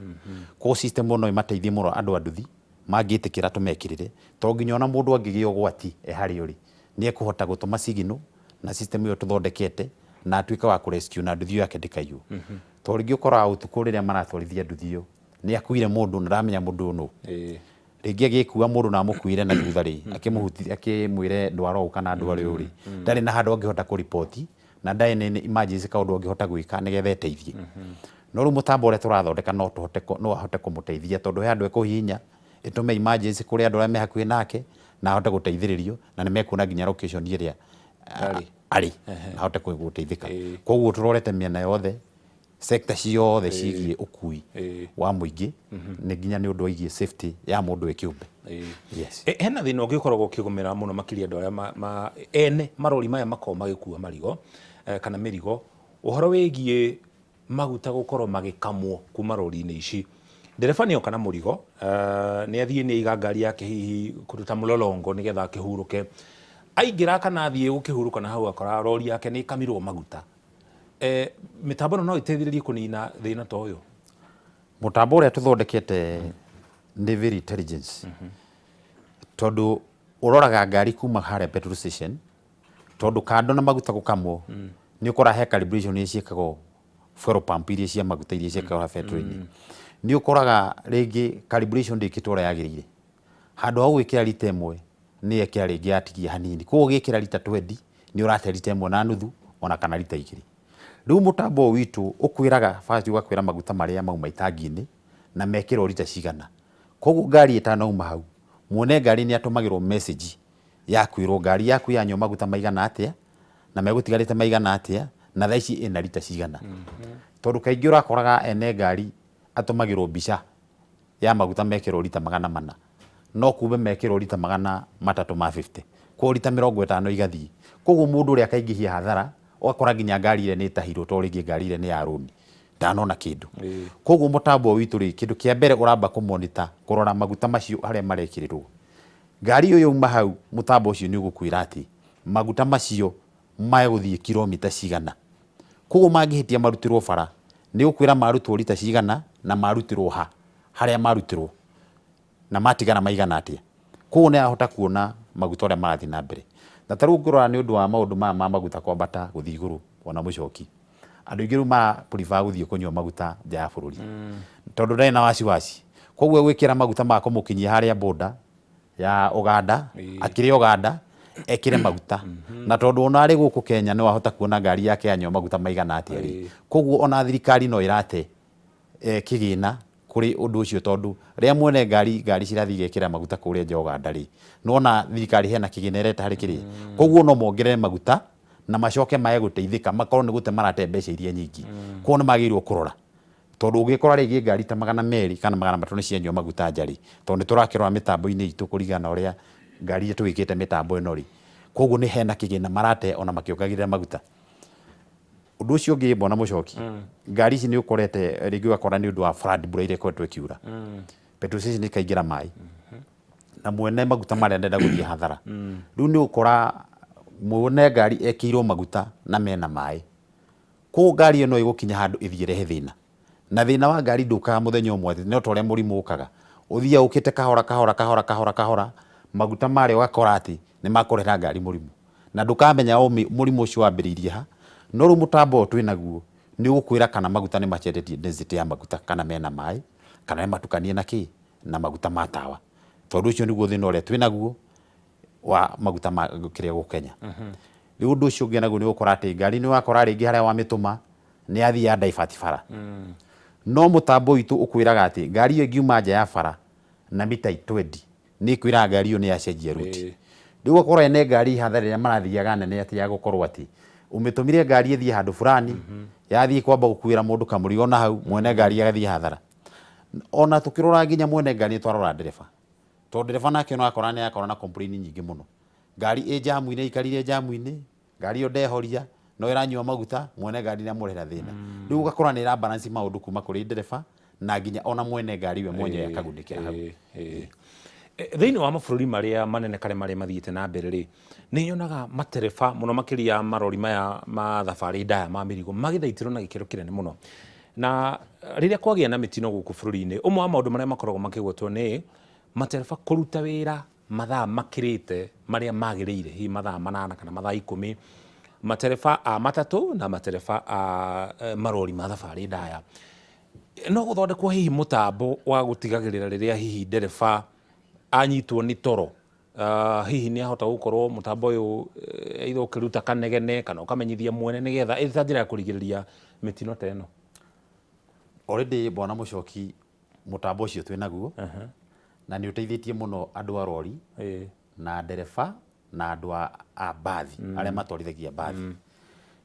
Koguo system no ĩmateithie mũno andũ a nduthi mangĩtĩkĩra tũmekĩrĩre, tondũ nginya ona mũndũ angĩgĩa ũgwati harĩa ũrĩ nĩ ekũhota gũtũma signal na system ĩyo tũthondekete na atuĩka wa kũrescue na nduthi yake ndĩkaiywo. Tondũ rĩngĩ ũkoraga ũtukũ rĩrĩa maratwarithia nduthi ĩyo nĩ akuire mũndũ na ndamenya mũndũ nũ, rĩngĩ agĩkua mũndũ na amũkuire na thutha rĩ akĩmwĩre ndwara ũũ kana ndwara ũũ rĩ, ndarĩ na handũ angĩhota kũripoti na ndarĩ na emergency kaũndũ angĩhota gwĩka nĩgetha eteithie. No rĩu mũtambo ũrĩa tũrathondeka no ahote kũmũteithia, tondũ he andũ ekũhihinya ĩtũme emergency kũrĩ andũ arĩa me hakuhĩ nake na ahote gũteithĩrĩrio na nĩ mekuona nginya location ĩrĩa arĩ ahote gũteithĩka. Koguo tũrorete mĩena yothe sector ciothe cigie ukui wa muingi ni nginya ni undu wigie safety ya mundu we kiumbe. Yes. Hena thina ungikoragwo ukigumira muno makiria andu aria ene marori maya makoo magikua marigo kana mirigo uhoro wigie maguta gukorwo magikamwo kuma rori-ini ici ndereba nioka na murigo ni athie ni iga ngari yake hihi kuruta mulolongo nigetha akihuruke aingira kana athie gukihuruka na hau akora rori yake ni kamirwo maguta mitambo no iteithiririe kunina thina ta uyu. Mutambo uria tuthondekete ni very intelligence tondu uroraga ngari kuma haria petrol station tondu kando na maguta gukamwo ni ukora he calibration ni ciekagwo fuel pump iria cia maguta iria ciekagwo petrol-ini ni ukoraga ringi calibration ndikitwo ria yagirire handu ha gwikira lita 1 ni ekira ringi atigia hanini koguo gikira lita 20 ni urate lita 1.5 ona kana lita 2. Riu mutambo witu ukwiraga fast ugakwira maguta maria mauma itangi-ini na mekirwo lita cigana koguo ngari itanauma hau muone ngari ni atumagirwo message ya kwirwo ngari yaku yanyo maguta maigana atia na megutigarite maigana atia na thaa ici ina lita cigana tondu kaingi urakoraga ene ngari atumagirwo mbica ya maguta mekirwo lita 400 no kumbe mekirwo lita 350 kwa lita 50 igathii koguo mundu uria kaingihia hathara wakora nginya ngari ile ni tahirwo to ringi ngari ile ni ya roni ndanona kindu koguo mutambo witu ri kindu kia mbere uramba ku monitor kurora maguta macio haria marekirirwo ngari uyu uma hau mutambo ucio ni ugukwira ati maguta macio maiguthie kilomita cigana koguo mangihitia marutirwo bara ni ukwira marutwo lita cigana na marutirwo haria marutirwo na matigana maigana atia koguo ni ahota kuona maguta uria marathi na mbere na taru ngurora ni undu wa maundu ma maguta kwambata guthii iguru ona mucoki andu ingi ma prefer guthii kunywa maguta nja ya bururi tondu ndai na wasiwasi koguo gwikira maguta ma kumukinyia haria border ya Uganda akiri Uganda ekire maguta na tondu ona ari guku Kenya ni wahota kuona ngari yake yanyo maguta maigana atia ri koguo ona thirikari no irate kigina kuri undu ucio tondu ria muone ngari cirathi gekira maguta kuria nja Uganda ri nona thirikari hena kigina ireta hari kiri koguo no mongerere maguta na macoke mae guteithika makorwo ni gute marate mbeca iria nyingi koguo ni magirwo kurora tondu ugikora ringi ngari ta 200 kana 300 ni cianywa maguta njari tondu turakirora mitambo-ini itu kurigana uria ngari yetu ikite mitambo ino ri koguo ni hena kigina marate ona makiongagirira maguta undu ucio ngi bona mucoki ngari ici ni ukorete ringi wakora ni undu wa flood mbura ile kwetwe kiura petrol station ni kaingira mai na mwene maguta maria ndenda guthie hathara riu ni ukora muone ngari ekirwo maguta na mena mai koguo ngari ino igukinya handu ithiire thina na thina wa ngari ndukaga muthenya umwe no toria murimu ukaga uthia ukite kahora maguta mari ugakora ati ni makorera ngari murimu na ndukamenya murimu ucio wambiriirie ha no ru mutambo twinaguo ni ugukwira kana maguta ni macendetie density ya maguta kana mena mai kana ni matukanie na ki na maguta matawa tondu ucio niguo thina uria twinaguo wa maguta ma kiria gu Kenya riu undu ucio ngi naguo ni ukora ati ngari ni wakora ringi haria wa mituma ni athi ya divert bara no mutambo witu ukwiraga ati ngari iyo ngiuma nja ya bara na mita 20 ni kwira ngari iyo ni yacenjia route riu ukora ene ngari hathara ya marathiaga nene ati ya gukorwo ati umitumire ngari ethie handu fulani yathie kwamba gukwira mundu kamurigo na hau mwene ngari agathie hathara ona tukirora nginya mwene ngari twarora ndereba tondu ndereba nake no akora ni akora na complain nyingi muno ngari e jamu-ini ikarire jamu-ini ngari yo ndehoria no iranywa maguta mwene ngari ni amurehera thina riu ugakora ni ra balance maundu kuma kuri ndereba na nginya ona mwene ngari we mwenye akagundikira hau thiini wa mabururi maria manene kare maria mathiite na mbere ri ni nyonaga matereba muno makiria marori maya ma thabari ndaya ma mirigo magithaitirwo na gikiro kinene muno na riria kwagia na mitino guku bururi-ini umwe wa maundu maria makoragwo makigwetwo ni matereba kuruta wira mathaa makirite maria magiriire hi mathaa 8 kana mathaa 10 matereba a matatu na matereba a marori ma thabari ndaya no guthondekwo hihi mutambo wa gutigagirira riria hihi ndereba anyitwo ni toro hihi ni ahota gukorwo mutambo uyu either ukiruta kanegene kana ukamenyithia mwene nigetha ita njira ya kurigiriria mitino teno already bona mucoki mutambo ucio twinaguo na ni uteithitie muno andu a rori na ndereba na andu a bathi aria matwarithagia bathi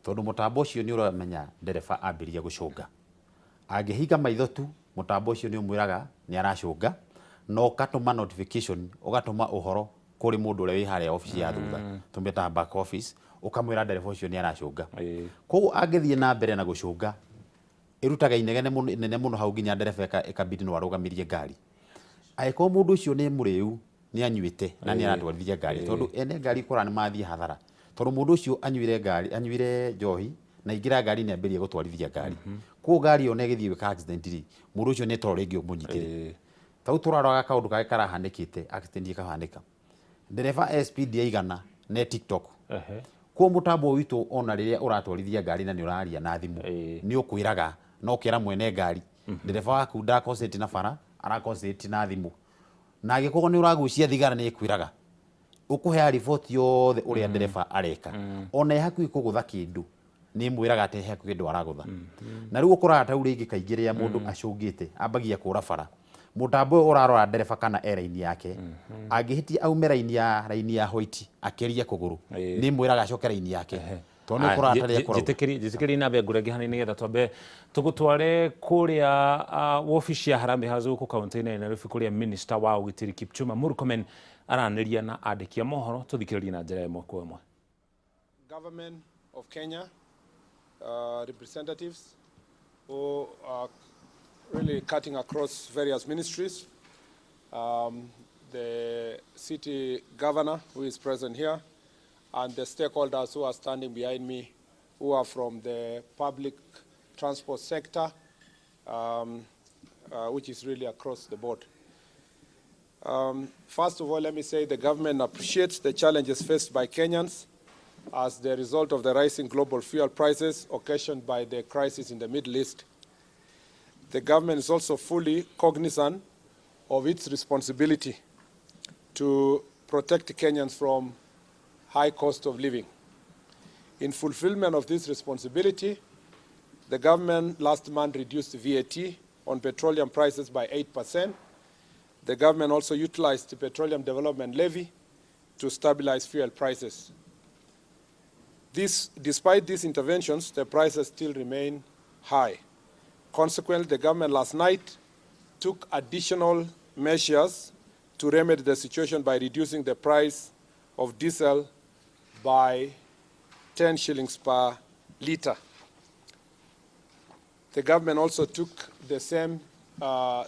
tondu mutambo ucio ni uramenya ndereba ambiria gucunga Angĩhinga maitho tu mũtambo ũcio nĩ ũmwĩraga nĩ aracũnga, no ũgatũma notification, ũgatũma ũhoro kũrĩ mũndũ ũrĩa wĩ harĩa obici ya thutha, tũmĩtaga back office, ũkamwĩra ndereba ũcio nĩ aracũnga. Koguo angĩthiĩ na mbere na gũcũnga, ĩrutaga inegene mũno hau nginya ndereba ĩkabidi no arũgamirie ngari. Angĩkorwo mũndũ ũcio nĩ mũrĩu, nĩ anyuĩte na nĩ aratwarithia ngari, tondũ ene ngari kora nĩ mathiĩ hathara, tondũ mũndũ ũcio anyuire njohi na ingĩra ngari nĩ ambĩrĩrie gũtwarithia ngari. Koguo ngari ĩyo ĩgĩthiĩ gwĩka accident rĩ, mũndũ ũcio nĩ toro rĩngĩ ũmũnyitĩre. Tau tũraroraga kaũndũ kage karahanĩkĩte, accident ĩkahanĩka. Ndereba speed ya igana ne TikTok. Kwa mũtambo witũ ona rĩrĩa ũratwarithia ngari na nĩ ũraria na thimũ, nĩ ũkwĩraga no kĩra mwene ngari, ndereba waku ndakoncentrate na bara, arakoncentrate na thimũ. Na angĩkorwo nĩ ũragucia thigara nĩ ĩkwĩraga. Ũkũhea report yothe ũrĩa ndereba areka. Ona ĩ hakuhĩ kũgũtha kĩndũ nĩ mwĩraga atĩ hakuhĩ kĩndũ aragũtha. Na rĩu ũkoraga ta rĩngĩ kaingĩ rĩrĩa mũndũ acũngĩte ambagia kũra bara, mũtambo ũyũ ũrarora ndereba kana raini yake, angĩhĩtia aume raini ya white akĩria kũgũrũ, nĩ mwĩraga acoke raini yake. Njĩtĩkĩrie na mbere ngũrenge hanini nĩgetha twambe tũgũtware kũrĩa wobici ya Harambee House gũkũ kaunti-inĩ ya Nairobi, kũrĩa Minister wa ũgitĩri Kipchumba Murkomen aranĩria na andĩki a mohoro, tũthikĩrĩrie na njĩra ĩmwe kwa ĩmwe. Government of Kenya, representatives who are really cutting across various ministries, the city governor who is present here, and the stakeholders who are standing behind me, who are from the public transport sector, which is really across the board. First of all, let me say the government appreciates the challenges faced by Kenyans as the result of the rising global fuel prices occasioned by the crisis in the Middle East. The government is also fully cognizant of its responsibility to protect Kenyans from high cost of living. In fulfillment of this responsibility, the government last month reduced VAT on petroleum prices by 8%. The government also utilized the Petroleum Development Levy to stabilize fuel prices. Despite these interventions, the prices still remain high. Consequently, the government last night took additional measures to remedy the situation by reducing the price of diesel by 10 shillings per litre. The government also took the same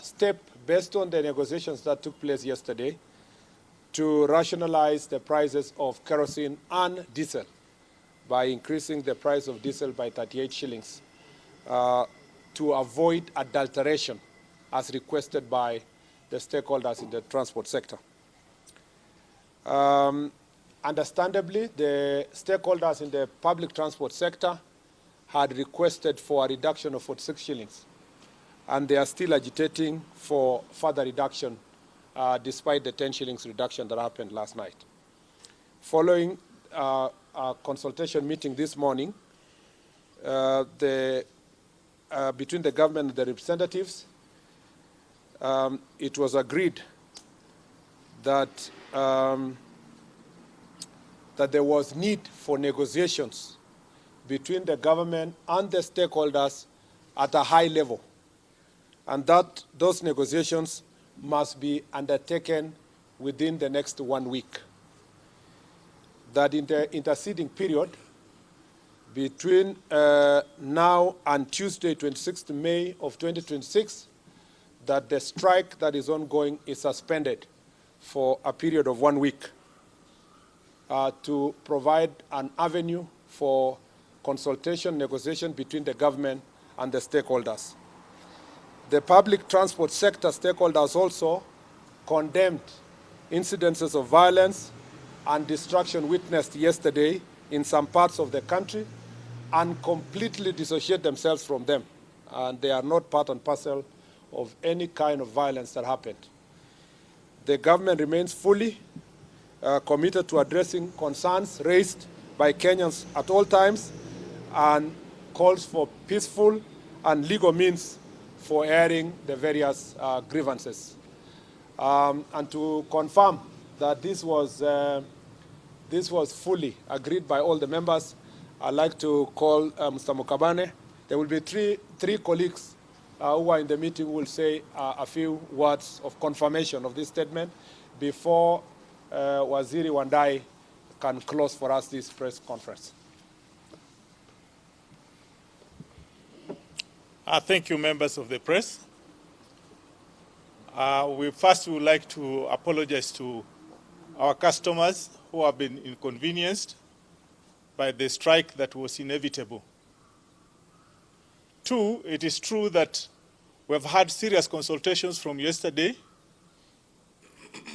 step based on the negotiations that took place yesterday to rationalize the prices of kerosene and diesel by increasing the price of diesel by 38 shillings to avoid adulteration as requested by the stakeholders in the transport sector. Understandably, the stakeholders in the public transport sector had requested for a reduction of 46 shillings, and they are still agitating for further reduction despite the 10 shillings reduction that happened last night. Following a consultation meeting this morning between the government and the representatives, it was agreed that that there was need for negotiations between the government and the stakeholders at a high level, and that those negotiations must be undertaken within the next 1 week. That in the interceding period between now and Tuesday, 26th May of 2026, that the strike that is ongoing is suspended for a period of 1 week to provide an avenue for consultation, negotiation between the government and the stakeholders. The public transport sector stakeholders also condemned incidences of violence and destruction witnessed yesterday in some parts of the country and completely dissociate themselves from them. And they are not part and parcel of any kind of violence that happened. The government remains fully committed to addressing concerns raised by Kenyans at all times and calls for peaceful and legal means for airing the various grievances. And to confirm that this was fully agreed by all the members, I'd like to call Mr. Mukabane. There will be three colleagues who are in the meeting will say a few words of confirmation of this statement before Waziri Wandai can close for us this press conference. Thank you, members of the press. We first would like to apologize to our customers who have been inconvenienced by the strike that was inevitable. Two, it is true that we have had serious consultations from yesterday,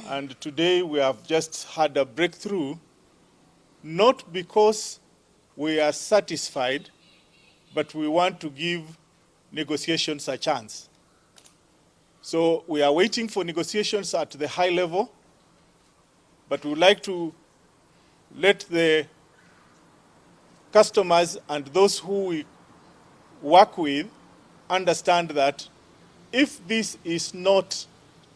and today we have just had a breakthrough, not because we are satisfied, but we want to give negotiations a chance. So we are waiting for negotiations at the high level, but we would like to let the customers and those who we work with understand that if this is not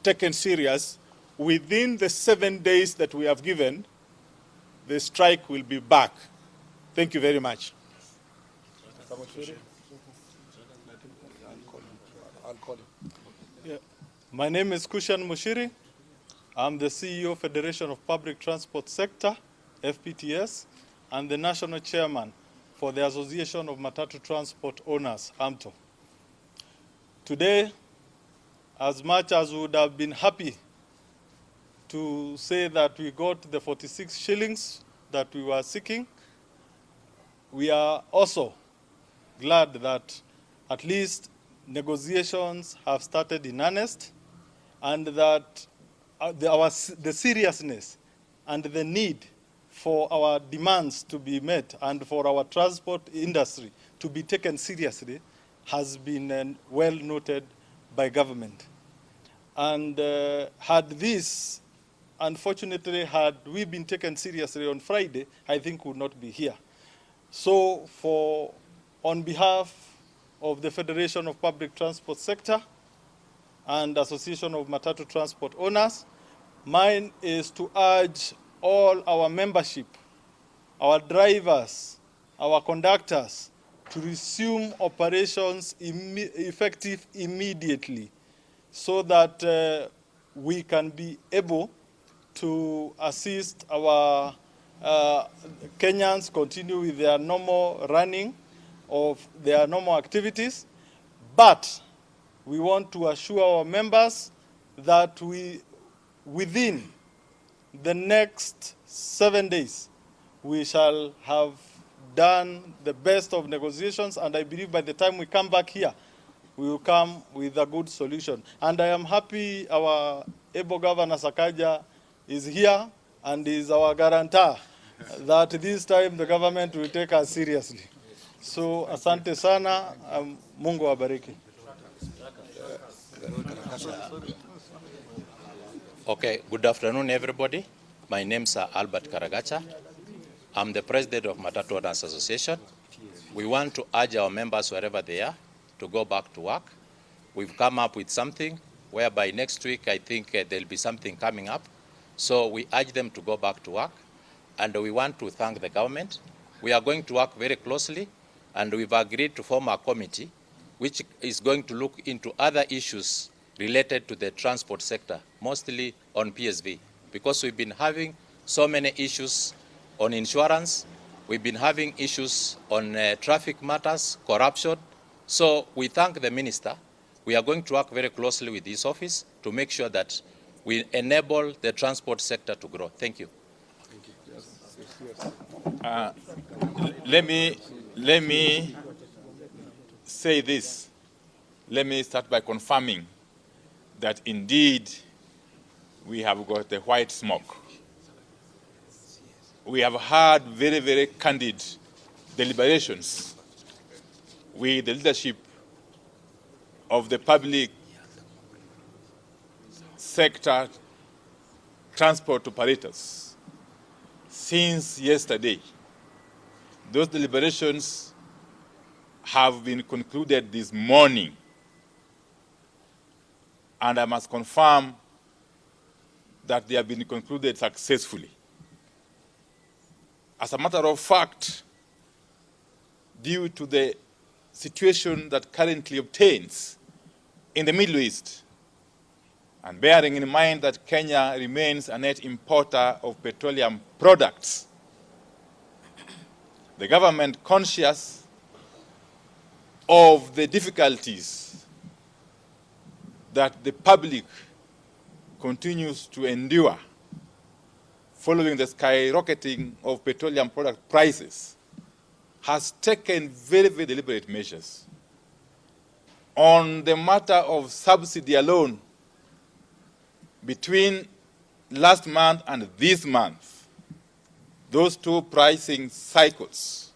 taken serious, within the 7 days that we have given, the strike will be back. Thank you very much. I'll call him. Yeah. My name is Kushan Mushiri. I'm the CEO, Federation of Public Transport Sector, FPTS, and the National Chairman for the Association of Matatu Transport Owners, AMTO. Today, as much as we would have been happy to say that we got the 46 shillings that we were seeking, we are also glad that at least negotiations have started in earnest, and that the seriousness and the need for our demands to be met and for our transport industry to be taken seriously has been well noted by government. And unfortunately, had we been taken seriously on Friday, I think we would not be here. So on behalf of the Federation of Public Transport Sector and Association of Matatu Transport Owners, mine is to urge all our membership, our drivers, our conductors, to resume operations effective immediately so that we can be able to assist our Kenyans continue with their normal running of their normal activities. But we want to assure our members that within the next 7 days, we shall have done the best of negotiations, and I believe by the time we come back here, we will come with a good solution. And I am happy our able Governor Sakaja is here and is our guarantor that this time the government will take us seriously. So asante sana, Mungu awabariki. Okay, good afternoon, everybody. My name is Albert Karagacha. I'm the president of Matatu Owners Association. We want to urge our members, wherever they are, to go back to work. We've come up with something whereby next week, I think there'll be something coming up. So we urge them to go back to work. And we want to thank the government. We are going to work very closely, and we've agreed to form a committee which is going to look into other issues related to the transport sector, mostly on PSV, because we've been having so many issues on insurance, we've been having issues on traffic matters, corruption. So we thank the minister. We are going to work very closely with this office to make sure that we enable the transport sector to grow. Thank you. Let me say this. Let me start by confirming that indeed we have got the white smoke. We have had very, very candid deliberations with the leadership of the public sector transport operators since yesterday. Those deliberations have been concluded this morning, and I must confirm that they have been concluded successfully. As a matter of fact, due to the situation that currently obtains, in the Middle East, and bearing in mind that Kenya remains a net importer of petroleum products, the government, conscious of the difficulties that the public continues to endure following the skyrocketing of petroleum product prices, has taken very, very deliberate measures. On the matter of subsidy alone, between last month and this month, those two pricing cycles,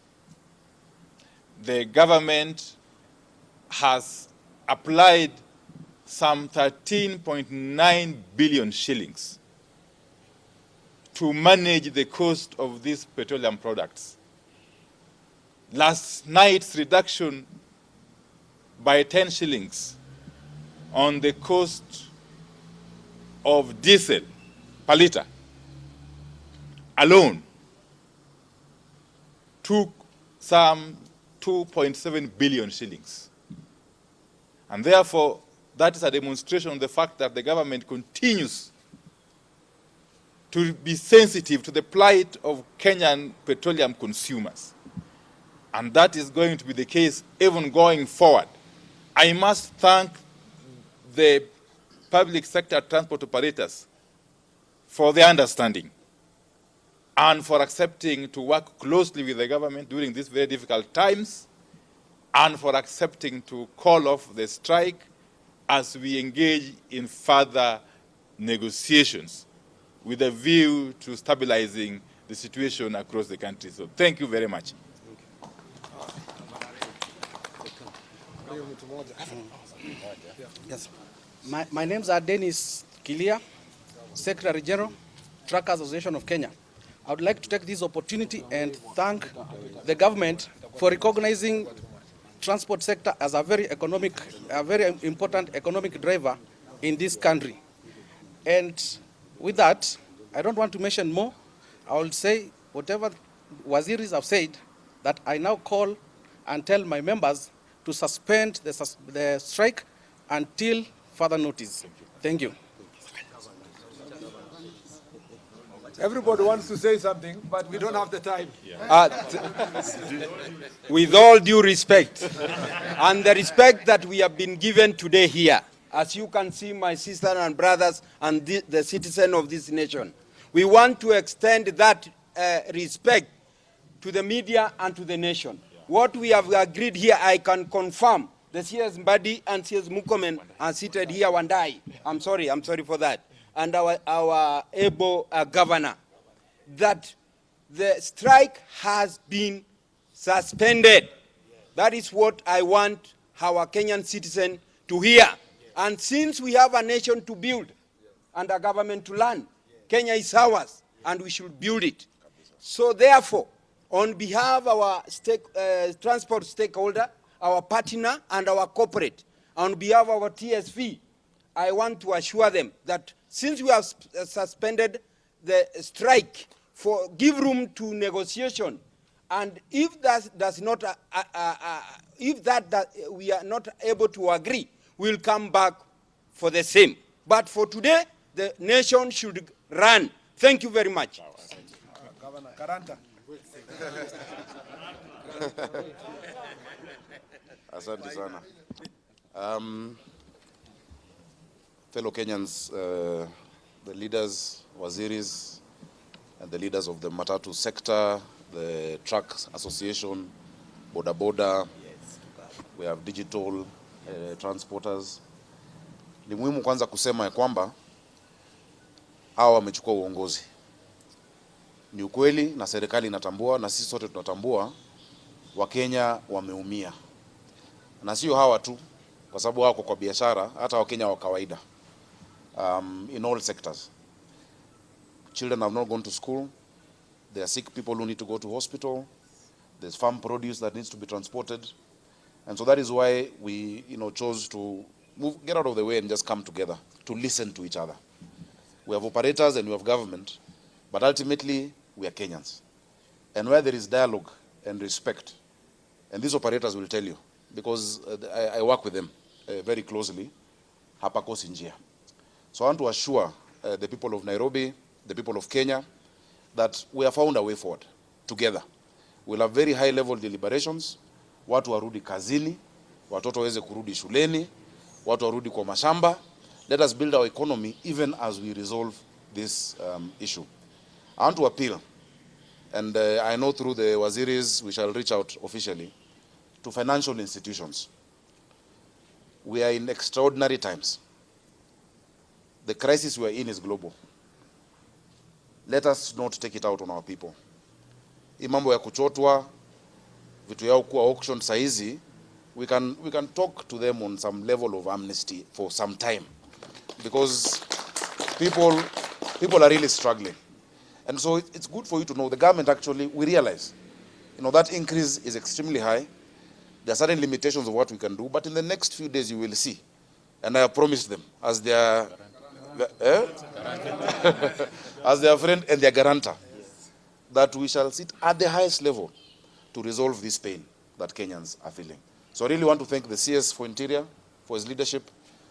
the government has applied some 13.9 billion shillings to manage the cost of these petroleum products. Last night's reduction by 10 shillings on the cost of diesel per litre alone took some 2.7 billion shillings. And therefore, that is a demonstration of the fact that the government continues to be sensitive to the plight of Kenyan petroleum consumers. And that is going to be the case even going forward. I must thank the public sector transport operators for their understanding and for accepting to work closely with the government during these very difficult times, and for accepting to call off the strike as we engage in further negotiations with a view to stabilizing the situation across the country. So thank you very much. Yes. My names are Dennis Kilia, Secretary General, Truck Association of Kenya. I would like to take this opportunity and thank the government for recognizing transport sector as a very important economic driver in this country. And with that, I don't want to mention more. I will say whatever Waziris have said, that I now call and tell my members to suspend the strike until further notice. Thank you. Everybody wants to say something, but we don't have the time. With all due respect, and the respect that we have been given today here, as you can see, my sisters and brothers and the citizens of this nation, we want to extend that respect to the media and to the nation. What we have agreed here, I can confirm. The CS Mbadi and CS Mukomen are seated here, Wandai. I'm sorry for that. And our able governor, that the strike has been suspended. That is what I want our Kenyan citizen to hear. And since we have a nation to build and a government to run, Kenya is ours and we should build it. So therefore, on behalf of our transport stakeholder, our partner and our corporate, on behalf of our TSV, I want to assure them that since we have suspended the strike, give room to negotiation, and if that does not, we are not able to agree, we'll come back for the same. But for today, the nation should run. Thank you very much. Governor Karanta. Asante sana. Fellow Kenyans, the leaders, waziris, and the leaders of the matatu sector, the truck association, boda boda, we have digital transporters. Ni muhimu kwanza kusema ya kwamba hawa wamechukua uongozi. Ni ukweli na serikali inatambua na sisi sote tunatambua Wakenya wameumia. Na sio hawa tu, kwa sababu wako kwa biashara, hata Wakenya wa kawaida. In all sectors. Children have not gone to school. There are sick people who need to go to hospital. There's farm produce that needs to be transported. And so that is why we chose to get out of the way and just come together to listen to each other. We have operators and we have government, but ultimately we are Kenyans. And where there is dialogue and respect, and these operators will tell you, because I work with them very closely, hapakosi njia. So I want to assure the people of Nairobi, the people of Kenya, that we have found a way forward together. We'll have very high level deliberations, watu warudi kazini, watoto waweze kurudi shuleni, watu warudi kwa mashamba. Let us build our economy even as we resolve this issue. I want to appeal, and I know through the waziris we shall reach out officially to financial institutions. We are in extraordinary times. The crisis we are in is global. Let us not take it out on our people. Hii mambo ya kuchotwa vitu yao kuwa auction saizi, we can talk to them on some level of amnesty for some time, because people are really struggling. And so it's good for you to know the government actually, we realize, that increase is extremely high. There are certain limitations of what we can do, but in the next few days you will see. And I have promised them as their as their friend and their guarantor, that we shall sit at the highest level to resolve this pain that Kenyans are feeling. So I really want to thank the CS for Interior, for his leadership,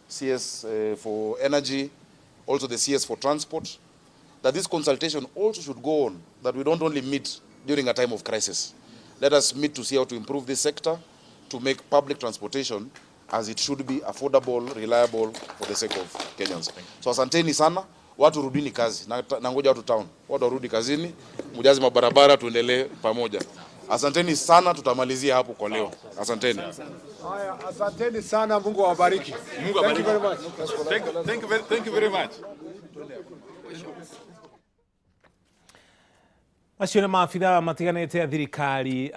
CS for Energy, also the CS for Transport, that this consultation also should go on, that we don't only meet during a time of crisis. Let us meet to see how to improve this sector, to make public transportation as it should be, affordable, reliable for the sake of Kenyans. So asanteni sana, watu rudini kazi. Na ngoja watu town, watu warudi kazini, mujazi mabarabara tuendelee pamoja. Asanteni sana, tutamalizia hapo kwa leo. Asanteni. Haya, asanteni sana, Mungu awabariki. Mungu awabariki. Thank you very much. Thank you very much. Acio nĩ maabitha matiganĩte a thirikari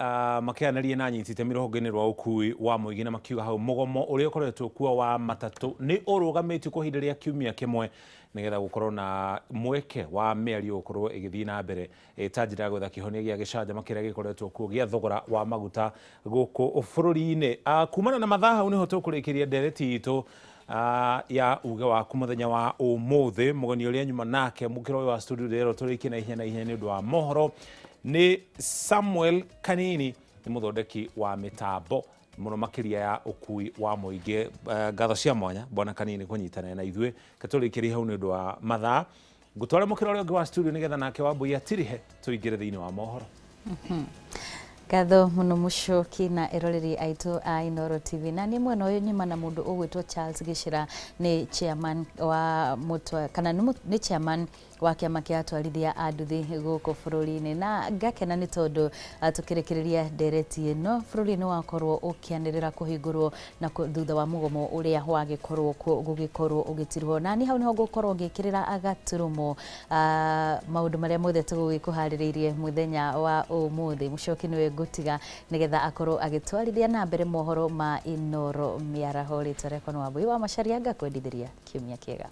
makĩanĩria na anyiti itemi rũhonge-inĩ rwa ũkui wa mũingĩ na makiuga hau mũgomo ũrĩa ũkoretwo kuo wa matatũ nĩ ũrũgamĩtio kwa ihinda rĩa kiumia kĩmwe nĩgetha gũkorwo na mweke wa mĩario gũkorwo ĩgĩthiĩ na mbere ta njĩra ya gwetha kĩhonia gĩa gĩcanjama kĩrĩa gĩkoretwo kuo gĩa thogora wa maguta gũkũ bũrũri-inĩ. Kumana na mathaa hau nĩho tũkũrĩkĩria ndereti itũ ya uge waku muthenya wa ũmũthĩ. Mũgeni ũrĩa nyuma nake mũkĩra ũyũ wa studio rero tũrĩkie na ihenya nĩ ũndũ wa mohoro nĩ Samuel Kanini, nĩ mũthondeki wa mĩtambo mũno makĩria ya ũkui wa mũingĩ. Ngatho cia mwanya Bwana Kanini kũnyitana na ithuĩ katũrĩkĩrie hau nĩ ũndũ wa mathaa. Ngũtwara mũkĩra ũrĩa ũngĩ wa studio nĩgetha nake Wambui atirihe tũingĩre thĩinĩ wa mohoro. Ngatho muno Muchoki na eroreri aitu a Inooro TV. Na ni mwena uyu nyuma na mundu ugwitwo Charles Gishira ni chairman wa mutwa kana ni chairman wa kiama kia atwarithia a nduthi guku bururi-ini, na ngakena ni tondu tukirekereria ndereti ino bururi-ini wakorwo ukianirira kuhingurwo na thutha wa mugomo uria wagikorwo gugikorwo ugitirwo, na ni hau niho gukorwo ngikirira agaturumo maundu maria mothe tugikuhaririirie muthenya wa umuthi. Muchoki niwe ngutiga nigetha akorwo agitwarithia na mbere mohoro ma Inooro miaraho. Ritwa rĩakwa nĩ Wambui wa Macharia, ngakwendithĩria kiumia kĩega.